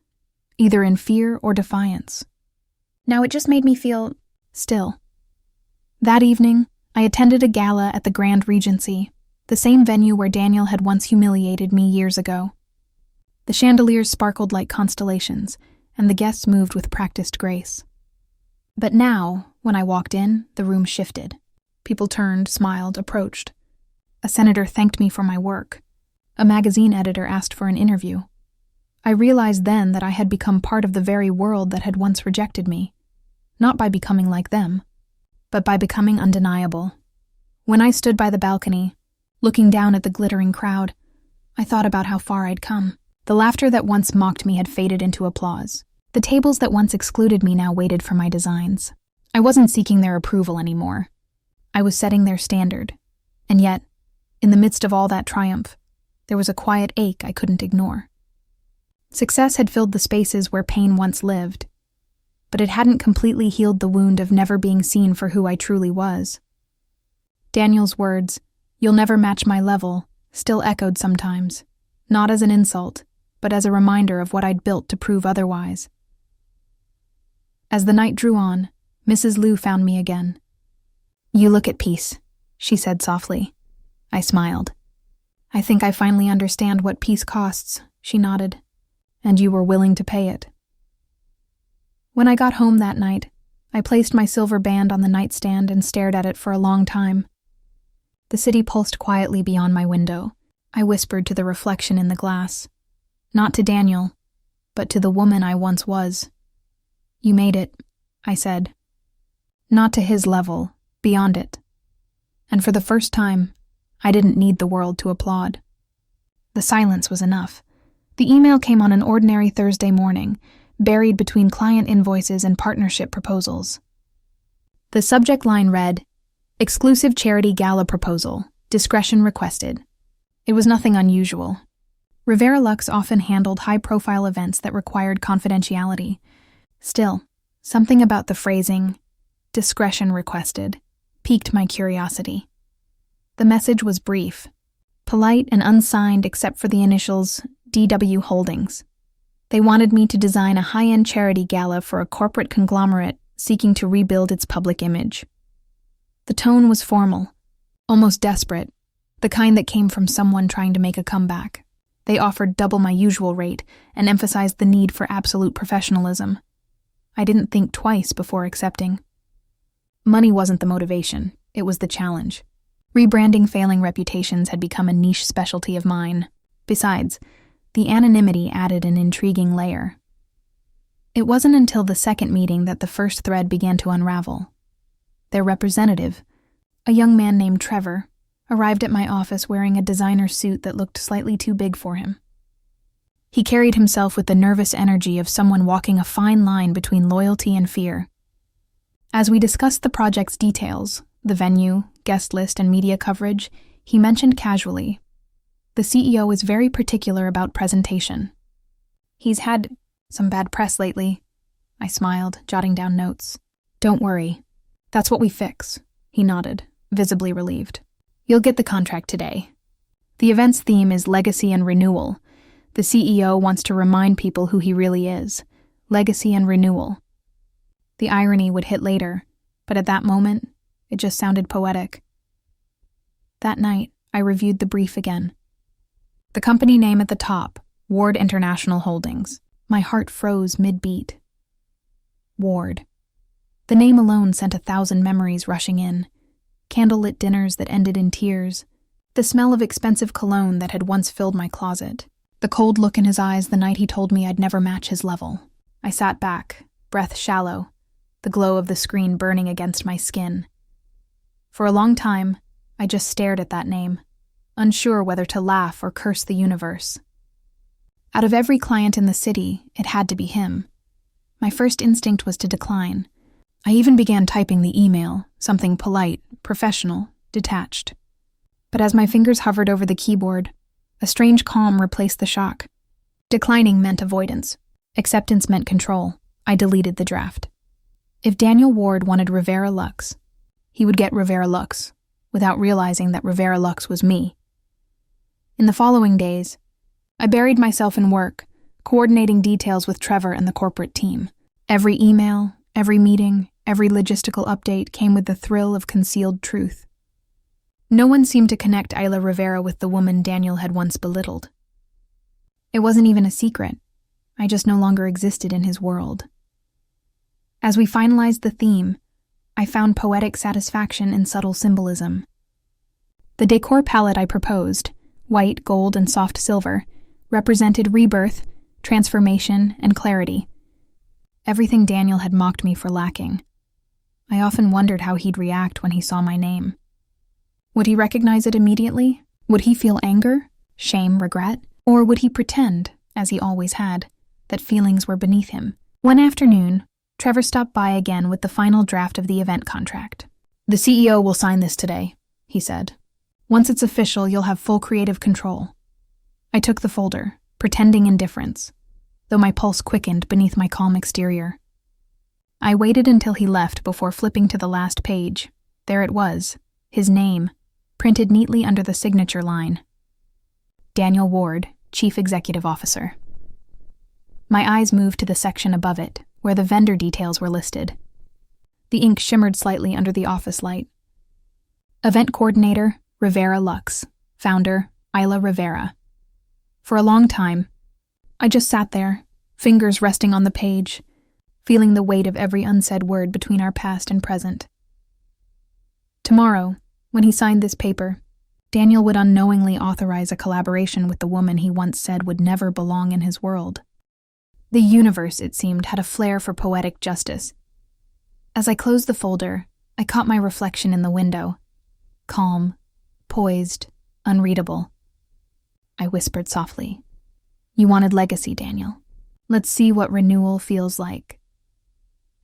either in fear or defiance. Now it just made me feel still. That evening, I attended a gala at the Grand Regency, the same venue where Daniel had once humiliated me years ago. The chandeliers sparkled like constellations, and the guests moved with practiced grace. But now, when I walked in, the room shifted. People turned, smiled, approached. A senator thanked me for my work. A magazine editor asked for an interview. I realized then that I had become part of the very world that had once rejected me, not by becoming like them, but by becoming undeniable. When I stood by the balcony, looking down at the glittering crowd, I thought about how far I'd come. The laughter that once mocked me had faded into applause. The tables that once excluded me now waited for my designs. I wasn't seeking their approval anymore. I was setting their standard. And yet, in the midst of all that triumph, there was a quiet ache I couldn't ignore. Success had filled the spaces where pain once lived, but it hadn't completely healed the wound of never being seen for who I truly was. Daniel's words, "You'll never match my level," still echoed sometimes, not as an insult, but as a reminder of what I'd built to prove otherwise. As the night drew on, Mrs. Liu found me again. "You look at peace," she said softly. I smiled. "I think I finally understand what peace costs," she nodded. "And you were willing to pay it." When I got home that night, I placed my silver band on the nightstand and stared at it for a long time. The city pulsed quietly beyond my window. I whispered to the reflection in the glass. Not to Daniel, but to the woman I once was. "You made it," I said. Not to his level, beyond it. And for the first time, I didn't need the world to applaud. The silence was enough. The email came on an ordinary Thursday morning, buried between client invoices and partnership proposals. The subject line read, "Exclusive Charity Gala Proposal, Discretion Requested." It was nothing unusual. Rivera Lux often handled high-profile events that required confidentiality. Still, something about the phrasing, "discretion requested," piqued my curiosity. The message was brief, polite and unsigned except for the initials DW Holdings. They wanted me to design a high-end charity gala for a corporate conglomerate seeking to rebuild its public image. The tone was formal, almost desperate, the kind that came from someone trying to make a comeback. They offered double my usual rate and emphasized the need for absolute professionalism. I didn't think twice before accepting. Money wasn't the motivation, it was the challenge. Rebranding failing reputations had become a niche specialty of mine. Besides, the anonymity added an intriguing layer. It wasn't until the second meeting that the first thread began to unravel. Their representative, a young man named Trevor, arrived at my office wearing a designer suit that looked slightly too big for him. He carried himself with the nervous energy of someone walking a fine line between loyalty and fear. As we discussed the project's details, the venue, guest list, and media coverage, he mentioned casually, "The CEO is very particular about presentation. He's had some bad press lately." I smiled, jotting down notes. "Don't worry. That's what we fix," he nodded, visibly relieved. "You'll get the contract today. The event's theme is legacy and renewal. The CEO wants to remind people who he really is. Legacy and renewal." The irony would hit later, but at that moment, it just sounded poetic. That night, I reviewed the brief again. The company name at the top, Ward International Holdings. My heart froze mid-beat. Ward. The name alone sent 1,000 memories rushing in. Candlelit dinners that ended in tears. The smell of expensive cologne that had once filled my closet. The cold look in his eyes the night he told me I'd never match his level. I sat back, breath shallow, the glow of the screen burning against my skin. For a long time, I just stared at that name, unsure whether to laugh or curse the universe. Out of every client in the city, it had to be him. My first instinct was to decline. I even began typing the email, something polite, professional, detached. But as my fingers hovered over the keyboard, a strange calm replaced the shock. Declining meant avoidance. Acceptance meant control. I deleted the draft. If Daniel Ward wanted Rivera Lux, he would get Rivera Lux, without realizing that Rivera Lux was me. In the following days, I buried myself in work, coordinating details with Trevor and the corporate team. Every email, every meeting, every logistical update came with the thrill of concealed truth. No one seemed to connect Isla Rivera with the woman Daniel had once belittled. It wasn't even a secret. I just no longer existed in his world. As we finalized the theme, I found poetic satisfaction in subtle symbolism. The decor palette I proposed, white, gold, and soft silver, represented rebirth, transformation, and clarity. Everything Daniel had mocked me for lacking. I often wondered how he'd react when he saw my name. Would he recognize it immediately? Would he feel anger, shame, regret? Or would he pretend, as he always had, that feelings were beneath him? One afternoon, Trevor stopped by again with the final draft of the event contract. "The CEO will sign this today," he said. "Once it's official, you'll have full creative control." I took the folder, pretending indifference, though my pulse quickened beneath my calm exterior. I waited until he left before flipping to the last page. There it was, his name, printed neatly under the signature line. Daniel Ward, Chief Executive Officer. My eyes moved to the section above it, where the vendor details were listed. The ink shimmered slightly under the office light. Event Coordinator, Rivera Lux. Founder, Isla Rivera. For a long time, I just sat there, fingers resting on the page, feeling the weight of every unsaid word between our past and present. Tomorrow, when he signed this paper, Daniel would unknowingly authorize a collaboration with the woman he once said would never belong in his world. The universe, it seemed, had a flair for poetic justice. As I closed the folder, I caught my reflection in the window. Calm, poised, unreadable. I whispered softly, "You wanted legacy, Daniel. Let's see what renewal feels like."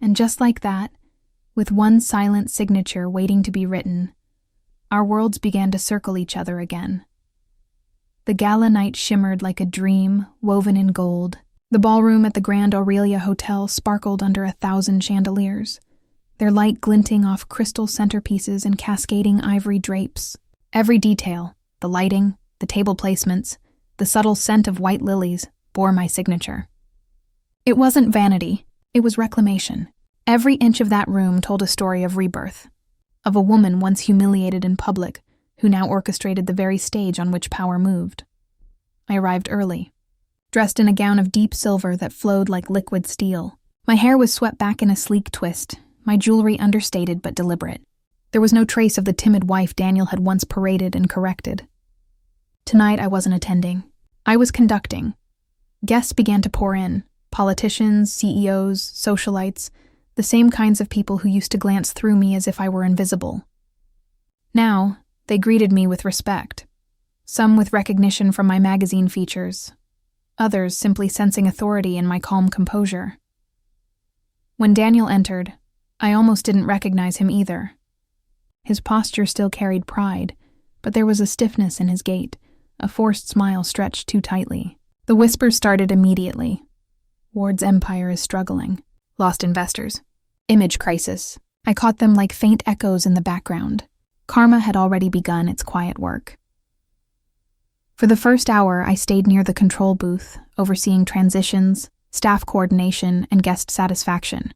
And just like that, with one silent signature waiting to be written, our worlds began to circle each other again. The gala night shimmered like a dream woven in gold. The ballroom at the Grand Aurelia Hotel sparkled under 1,000 chandeliers, their light glinting off crystal centerpieces and cascading ivory drapes. Every detail, the lighting, the table placements, the subtle scent of white lilies, bore my signature. It wasn't vanity, it was reclamation. Every inch of that room told a story of rebirth, of a woman once humiliated in public who now orchestrated the very stage on which power moved. I arrived early, dressed in a gown of deep silver that flowed like liquid steel. My hair was swept back in a sleek twist, my jewelry understated but deliberate. There was no trace of the timid wife Daniel had once paraded and corrected. Tonight I wasn't attending. I was conducting. Guests began to pour in, politicians, CEOs, socialites, the same kinds of people who used to glance through me as if I were invisible. Now, they greeted me with respect, some with recognition from my magazine features, others simply sensing authority in my calm composure. When Daniel entered, I almost didn't recognize him either. His posture still carried pride, but there was a stiffness in his gait, a forced smile stretched too tightly. The whispers started immediately. Ward's empire is struggling. Lost investors. Image crisis. I caught them like faint echoes in the background. Karma had already begun its quiet work. For the first hour, I stayed near the control booth, overseeing transitions, staff coordination, and guest satisfaction.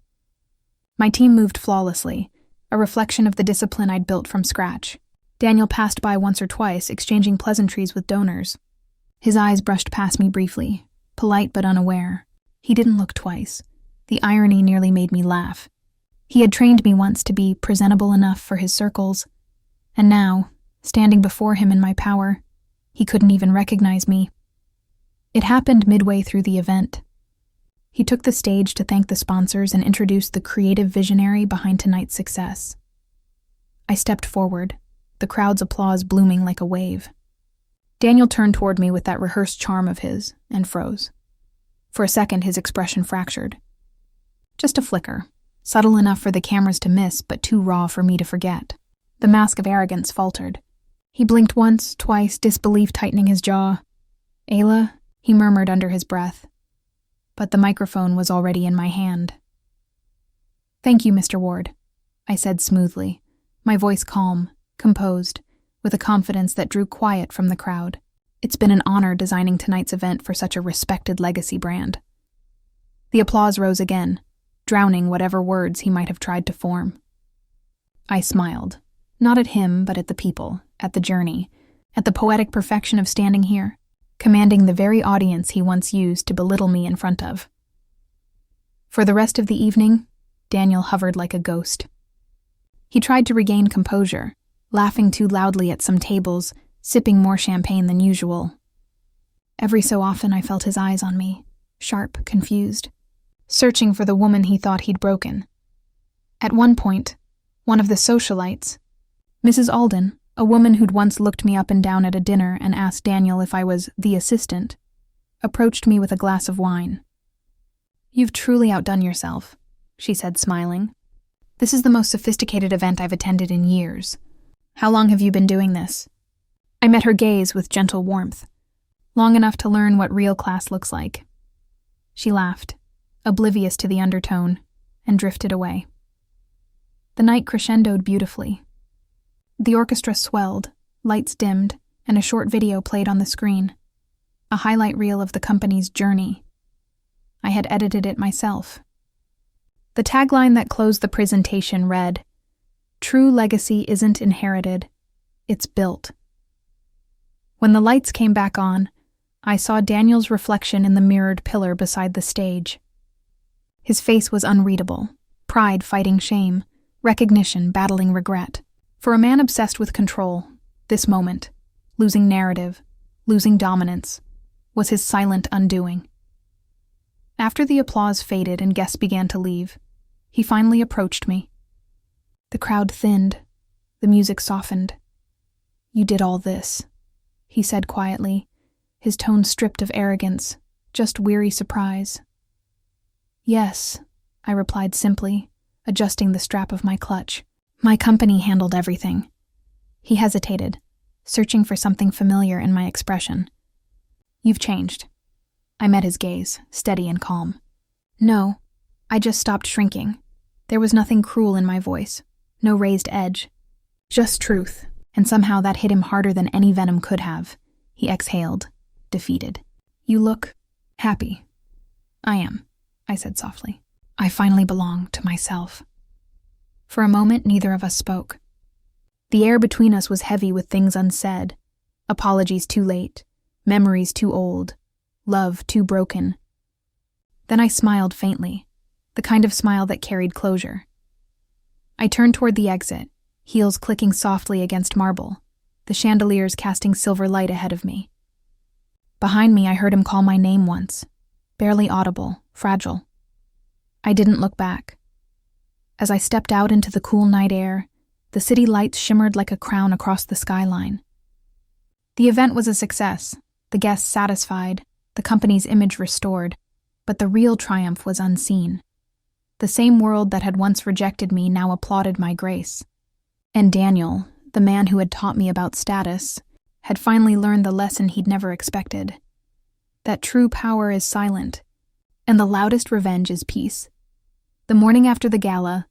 My team moved flawlessly, a reflection of the discipline I'd built from scratch. Daniel passed by once or twice, exchanging pleasantries with donors. His eyes brushed past me briefly, polite but unaware. He didn't look twice. The irony nearly made me laugh. He had trained me once to be presentable enough for his circles, and now, standing before him in my power, he couldn't even recognize me. It happened midway through the event. He took the stage to thank the sponsors and introduce the creative visionary behind tonight's success. I stepped forward, the crowd's applause blooming like a wave. Daniel turned toward me with that rehearsed charm of his and froze. For a second, his expression fractured. Just a flicker, subtle enough for the cameras to miss, but too raw for me to forget. The mask of arrogance faltered. He blinked once, twice, disbelief tightening his jaw. "Ayla," he murmured under his breath. But the microphone was already in my hand. "Thank you, Mr. Ward," I said smoothly, my voice calm, composed, with a confidence that drew quiet from the crowd. It's been an honor designing tonight's event for such a respected legacy brand. The applause rose again, drowning whatever words he might have tried to form. I smiled, not at him, but at the people, at the journey, at the poetic perfection of standing here. commanding the very audience he once used to belittle me in front of. For the rest of the evening, Daniel hovered like a ghost. He tried to regain composure, laughing too loudly at some tables, sipping more champagne than usual. Every so often I felt his eyes on me, sharp, confused, searching for the woman he thought he'd broken. At one point, one of the socialites, Mrs. Alden, a woman who'd once looked me up and down at a dinner and asked Daniel if I was the assistant, approached me with a glass of wine. "You've truly outdone yourself," she said, smiling. "This is the most sophisticated event I've attended in years. How long have you been doing this?" I met her gaze with gentle warmth, long enough to learn what real class looks like. She laughed, oblivious to the undertone, and drifted away. The night crescendoed beautifully. The orchestra swelled, lights dimmed, and a short video played on the screen, a highlight reel of the company's journey. I had edited it myself. The tagline that closed the presentation read, "True legacy isn't inherited, it's built." When the lights came back on, I saw Daniel's reflection in the mirrored pillar beside the stage. His face was unreadable, pride fighting shame, recognition battling regret. For a man obsessed with control, this moment, losing narrative, losing dominance, was his silent undoing. After the applause faded and guests began to leave, he finally approached me. The crowd thinned, the music softened. "You did all this," he said quietly, his tone stripped of arrogance, just weary surprise. "Yes," I replied simply, adjusting the strap of my clutch. "My company handled everything." He hesitated, searching for something familiar in my expression. "You've changed." I met his gaze, steady and calm. "No, I just stopped shrinking." There was nothing cruel in my voice, no raised edge. Just truth, and somehow that hit him harder than any venom could have. He exhaled, defeated. "You look happy." "I am," I said softly. "I finally belong to myself." For a moment, neither of us spoke. The air between us was heavy with things unsaid, apologies too late, memories too old, love too broken. Then I smiled faintly, the kind of smile that carried closure. I turned toward the exit, heels clicking softly against marble, the chandeliers casting silver light ahead of me. Behind me, I heard him call my name once, barely audible, fragile. I didn't look back. As I stepped out into the cool night air, the city lights shimmered like a crown across the skyline. The event was a success, the guests satisfied, the company's image restored, but the real triumph was unseen. The same world that had once rejected me now applauded my grace. And Daniel, the man who had taught me about status, had finally learned the lesson he'd never expected. That true power is silent, and the loudest revenge is peace. The morning after the gala,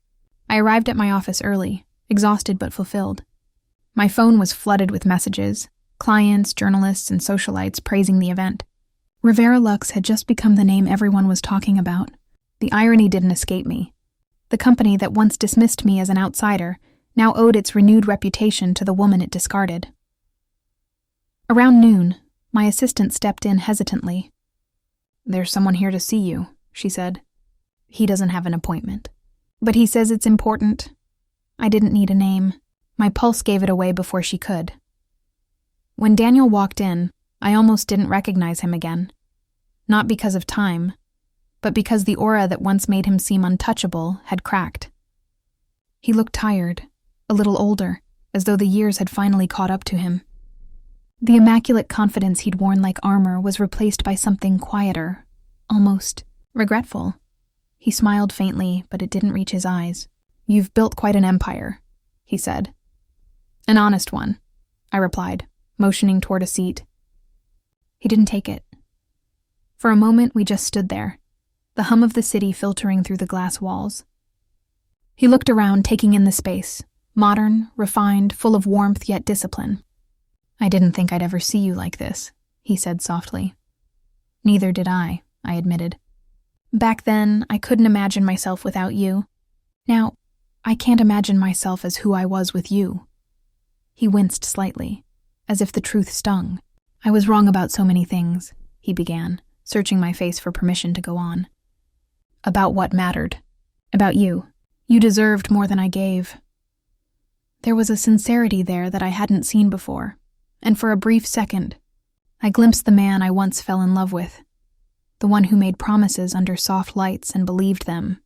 I arrived at my office early, exhausted but fulfilled. My phone was flooded with messages, clients, journalists, and socialites praising the event. Rivera Lux had just become the name everyone was talking about. The irony didn't escape me. The company that once dismissed me as an outsider now owed its renewed reputation to the woman it discarded. Around noon, my assistant stepped in hesitantly. "There's someone here to see you," she said. "He doesn't have an appointment, but he says it's important." I didn't need a name. My pulse gave it away before she could. When Daniel walked in, I almost didn't recognize him again. Not because of time, but because the aura that once made him seem untouchable had cracked. He looked tired, a little older, as though the years had finally caught up to him. The immaculate confidence he'd worn like armor was replaced by something quieter, almost regretful. He smiled faintly, but it didn't reach his eyes. "You've built quite an empire," he said. "An honest one," I replied, motioning toward a seat. He didn't take it. For a moment, we just stood there, the hum of the city filtering through the glass walls. He looked around, taking in the space, modern, refined, full of warmth yet discipline. "I didn't think I'd ever see you like this," he said softly. "Neither did I admitted. "Back then, I couldn't imagine myself without you. Now, I can't imagine myself as who I was with you." He winced slightly, as if the truth stung. I was wrong about so many things, he began, searching my face for permission to go on. About what mattered. About you. You deserved more than I gave. There was a sincerity there that I hadn't seen before, and for a brief second, I glimpsed the man I once fell in love with, the one who made promises under soft lights and believed them.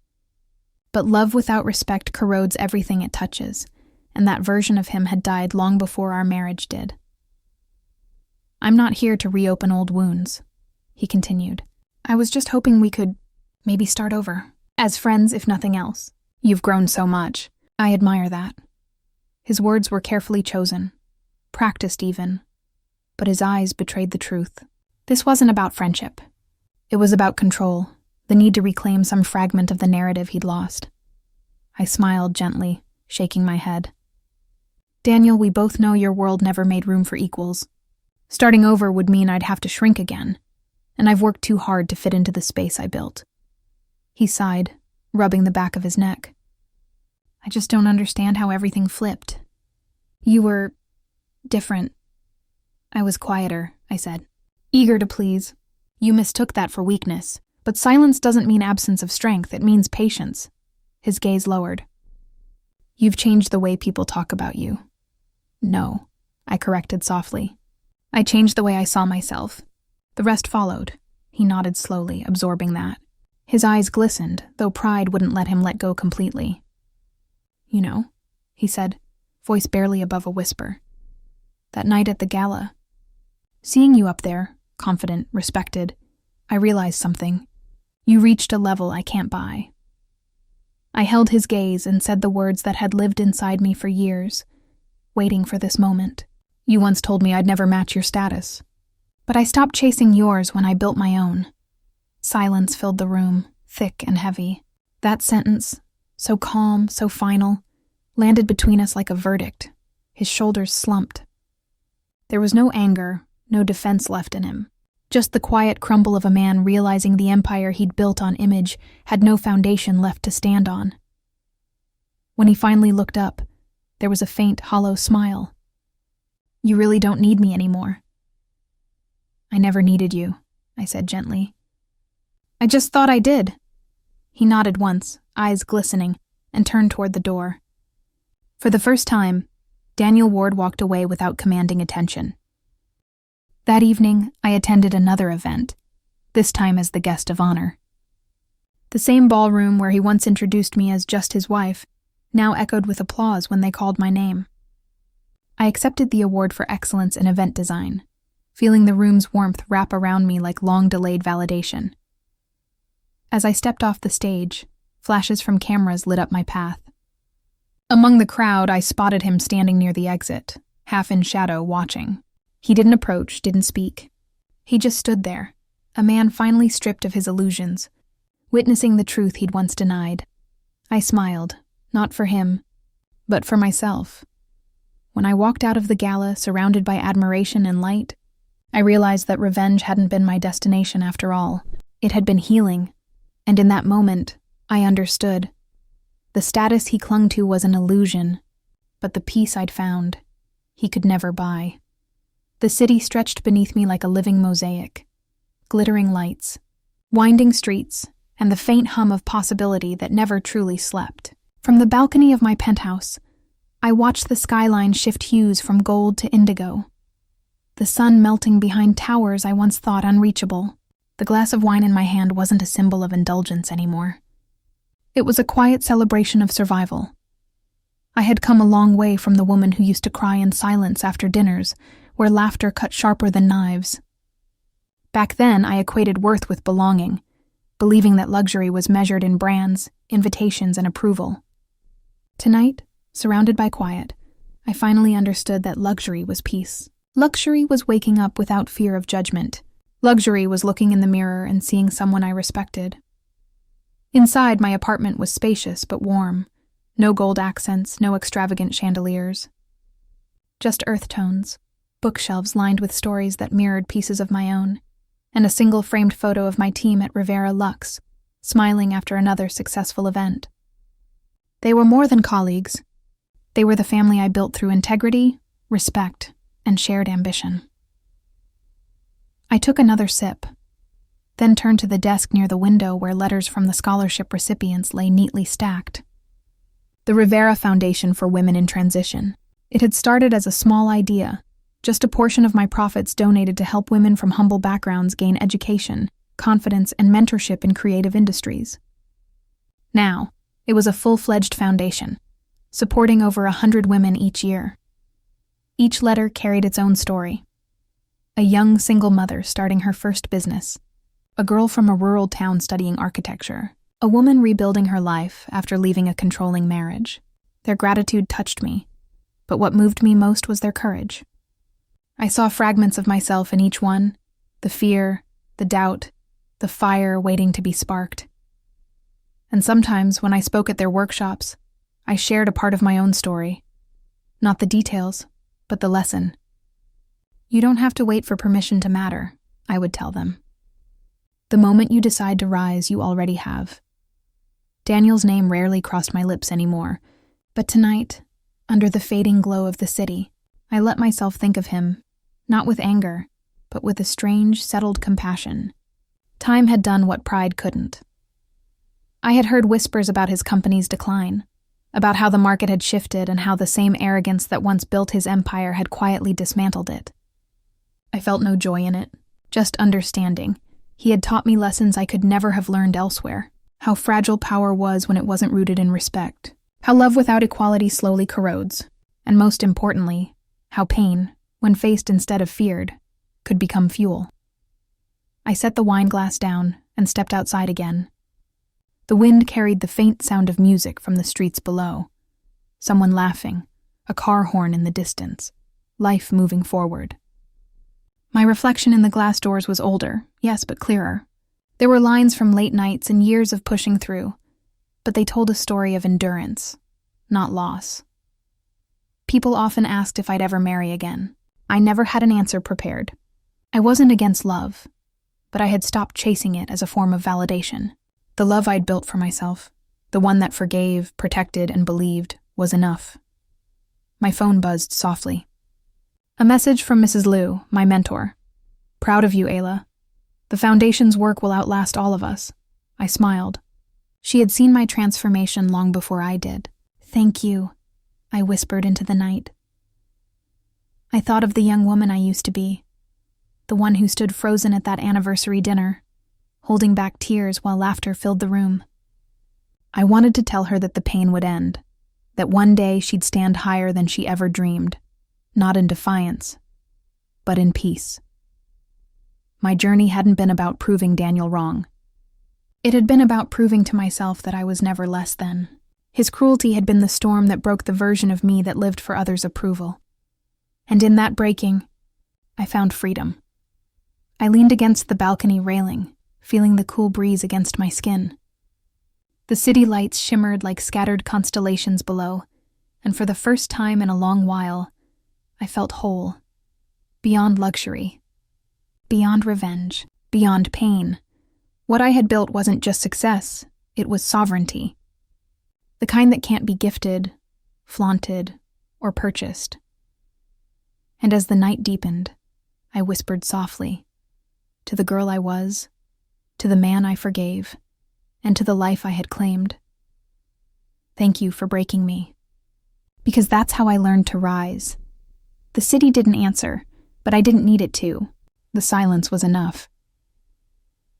But love without respect corrodes everything it touches, and that version of him had died long before our marriage did. I'm not here to reopen old wounds, he continued. I was just hoping we could maybe start over, as friends if nothing else. You've grown so much. I admire that. His words were carefully chosen, practiced even, but his eyes betrayed the truth. This wasn't about friendship. It was about control, the need to reclaim some fragment of the narrative he'd lost. I smiled gently, shaking my head. Daniel, we both know your world never made room for equals. Starting over would mean I'd have to shrink again, and I've worked too hard to fit into the space I built. He sighed, rubbing the back of his neck. I just don't understand how everything flipped. You were different. I was quieter, I said, eager to please. You mistook that for weakness, but silence doesn't mean absence of strength, it means patience. His gaze lowered. You've changed the way people talk about you. No, I corrected softly. I changed the way I saw myself. The rest followed. He nodded slowly, absorbing that. His eyes glistened, though pride wouldn't let him let go completely. You know, he said, voice barely above a whisper. That night at the gala. Seeing you up there, confident, respected, I realized something. You reached a level I can't buy. I held his gaze and said the words that had lived inside me for years, waiting for this moment. You once told me I'd never match your status. But I stopped chasing yours when I built my own. Silence filled the room, thick and heavy. That sentence, so calm, so final, landed between us like a verdict. His shoulders slumped. There was no anger, no defense left in him. Just the quiet crumble of a man realizing the empire he'd built on image had no foundation left to stand on. When he finally looked up, there was a faint, hollow smile. You really don't need me anymore. I never needed you, I said gently. I just thought I did. He nodded once, eyes glistening, and turned toward the door. For the first time, Daniel Ward walked away without commanding attention. That evening, I attended another event, this time as the guest of honor. The same ballroom where he once introduced me as just his wife now echoed with applause when they called my name. I accepted the award for excellence in event design, feeling the room's warmth wrap around me like long-delayed validation. As I stepped off the stage, flashes from cameras lit up my path. Among the crowd, I spotted him standing near the exit, half in shadow, watching. He didn't approach, didn't speak. He just stood there, a man finally stripped of his illusions, witnessing the truth he'd once denied. I smiled, not for him, but for myself. When I walked out of the gala, surrounded by admiration and light, I realized that revenge hadn't been my destination after all. It had been healing, and in that moment, I understood. The status he clung to was an illusion, but the peace I'd found, he could never buy. The city stretched beneath me like a living mosaic, glittering lights, winding streets, and the faint hum of possibility that never truly slept. From the balcony of my penthouse, I watched the skyline shift hues from gold to indigo, the sun melting behind towers I once thought unreachable. The glass of wine in my hand wasn't a symbol of indulgence anymore. It was a quiet celebration of survival. I had come a long way from the woman who used to cry in silence after dinners, where laughter cut sharper than knives. Back then, I equated worth with belonging, believing that luxury was measured in brands, invitations, and approval. Tonight, surrounded by quiet, I finally understood that luxury was peace. Luxury was waking up without fear of judgment. Luxury was looking in the mirror and seeing someone I respected. Inside, my apartment was spacious but warm. No gold accents, no extravagant chandeliers. Just earth tones, bookshelves lined with stories that mirrored pieces of my own, and a single framed photo of my team at Rivera Lux, smiling after another successful event. They were more than colleagues. They were the family I built through integrity, respect, and shared ambition. I took another sip, then turned to the desk near the window where letters from the scholarship recipients lay neatly stacked. The Rivera Foundation for Women in Transition. It had started as a small idea, just a portion of my profits donated to help women from humble backgrounds gain education, confidence, and mentorship in creative industries. Now, it was a full-fledged foundation, supporting over 100 women each year. Each letter carried its own story. A young single mother starting her first business, a girl from a rural town studying architecture, a woman rebuilding her life after leaving a controlling marriage. Their gratitude touched me, but what moved me most was their courage. I saw fragments of myself in each one, the fear, the doubt, the fire waiting to be sparked. And sometimes, when I spoke at their workshops, I shared a part of my own story. Not the details, but the lesson. You don't have to wait for permission to matter, I would tell them. The moment you decide to rise, you already have. Daniel's name rarely crossed my lips anymore, but tonight, under the fading glow of the city, I let myself think of him, not with anger, but with a strange, settled compassion. Time had done what pride couldn't. I had heard whispers about his company's decline, about how the market had shifted and how the same arrogance that once built his empire had quietly dismantled it. I felt no joy in it, just understanding. He had taught me lessons I could never have learned elsewhere. How fragile power was when it wasn't rooted in respect. How love without equality slowly corrodes. And most importantly, how pain, when faced instead of feared, could become fuel. I set the wine glass down and stepped outside again. The wind carried the faint sound of music from the streets below. Someone laughing, a car horn in the distance, life moving forward. My reflection in the glass doors was older, yes, but clearer. There were lines from late nights and years of pushing through, but they told a story of endurance, not loss. People often asked if I'd ever marry again. I never had an answer prepared. I wasn't against love, but I had stopped chasing it as a form of validation. The love I'd built for myself, the one that forgave, protected, and believed, was enough. My phone buzzed softly. A message from Mrs. Liu, my mentor. Proud of you, Ayla. The foundation's work will outlast all of us. I smiled. She had seen my transformation long before I did. Thank you, I whispered into the night. I thought of the young woman I used to be, the one who stood frozen at that anniversary dinner, holding back tears while laughter filled the room. I wanted to tell her that the pain would end, that one day she'd stand higher than she ever dreamed. Not in defiance, but in peace. My journey hadn't been about proving Daniel wrong. It had been about proving to myself that I was never less than. His cruelty had been the storm that broke the version of me that lived for others' approval. And in that breaking, I found freedom. I leaned against the balcony railing, feeling the cool breeze against my skin. The city lights shimmered like scattered constellations below, and for the first time in a long while, I felt whole, beyond luxury, beyond revenge, beyond pain. What I had built wasn't just success, it was sovereignty. The kind that can't be gifted, flaunted, or purchased. And as the night deepened, I whispered softly, to the girl I was, to the man I forgave, and to the life I had claimed. Thank you for breaking me. Because that's how I learned to rise. The city didn't answer, but I didn't need it to. The silence was enough.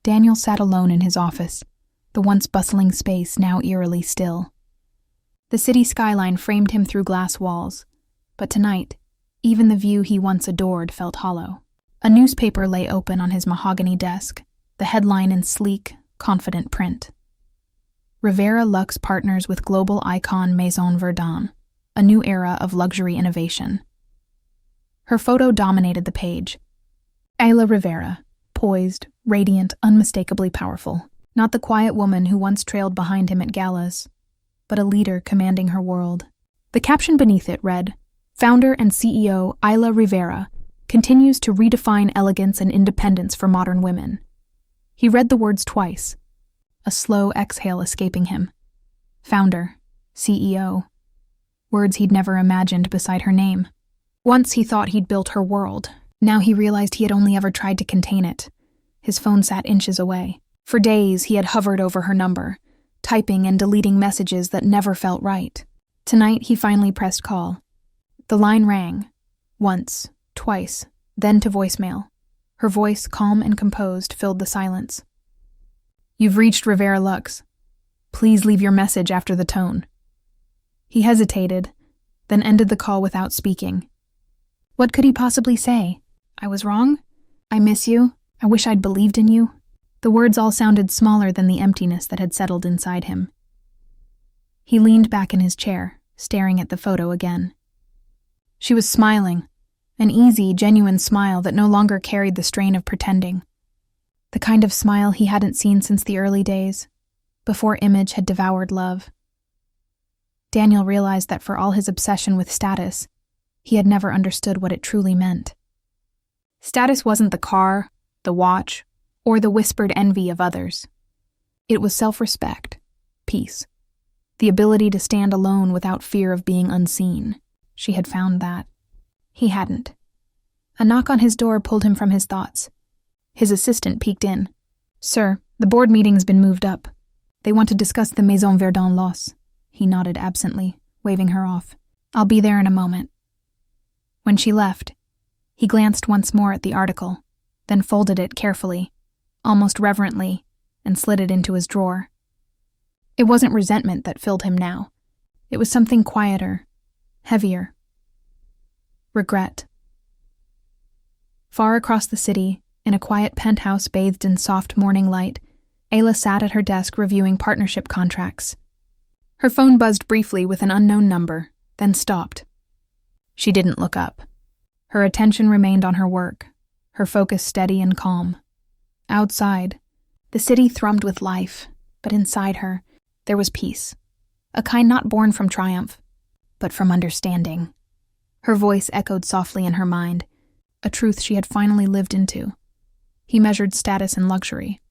Daniel sat alone in his office, the once bustling space now eerily still. The city skyline framed him through glass walls, but tonight, even the view he once adored felt hollow. A newspaper lay open on his mahogany desk, the headline in sleek, confident print. Rivera Luxe partners with global icon Maison Verdun, a new era of luxury innovation. Her photo dominated the page. Ayla Rivera, poised, radiant, unmistakably powerful. Not the quiet woman who once trailed behind him at galas, but a leader commanding her world. The caption beneath it read, Founder and CEO Ayla Rivera continues to redefine elegance and independence for modern women. He read the words twice, a slow exhale escaping him. Founder, CEO, words he'd never imagined beside her name. Once he thought he'd built her world, Now he realized he had only ever tried to contain it. His phone sat inches away. For days, he had hovered over her number, typing and deleting messages that never felt right. Tonight, he finally pressed call. The line rang. Once, twice, then to voicemail. Her voice, calm and composed, filled the silence. "You've reached Rivera Lux. Please leave your message after the tone." He hesitated, then ended the call without speaking. What could he possibly say? "I was wrong? I miss you. I wish I'd believed in you." The words all sounded smaller than the emptiness that had settled inside him. He leaned back in his chair, staring at the photo again. She was smiling, an easy, genuine smile that no longer carried the strain of pretending. The kind of smile he hadn't seen since the early days, before image had devoured love. Daniel realized that for all his obsession with status, he had never understood what it truly meant. Status wasn't the car, the watch, or the whispered envy of others. It was self-respect, peace, the ability to stand alone without fear of being unseen. She had found that. He hadn't. A knock on his door pulled him from his thoughts. His assistant peeked in. "Sir, the board meeting's been moved up. They want to discuss the Maison Verdun loss." He nodded absently, waving her off. "I'll be there in a moment." When she left, he glanced once more at the article, then folded it carefully, almost reverently, and slid it into his drawer. It wasn't resentment that filled him now. It was something quieter, heavier. Regret. Far across the city, in a quiet penthouse bathed in soft morning light, Ayla sat at her desk reviewing partnership contracts. Her phone buzzed briefly with an unknown number, then stopped. She didn't look up. Her attention remained on her work, her focus steady and calm. Outside, the city thrummed with life, but inside her, there was peace, a kind not born from triumph, but from understanding. Her voice echoed softly in her mind, a truth she had finally lived into. He measured status and luxury.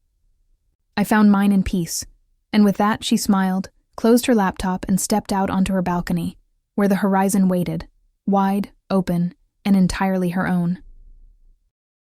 "I found mine in peace," and with that she smiled, closed her laptop, and stepped out onto her balcony, where the horizon waited, wide, open, and entirely her own.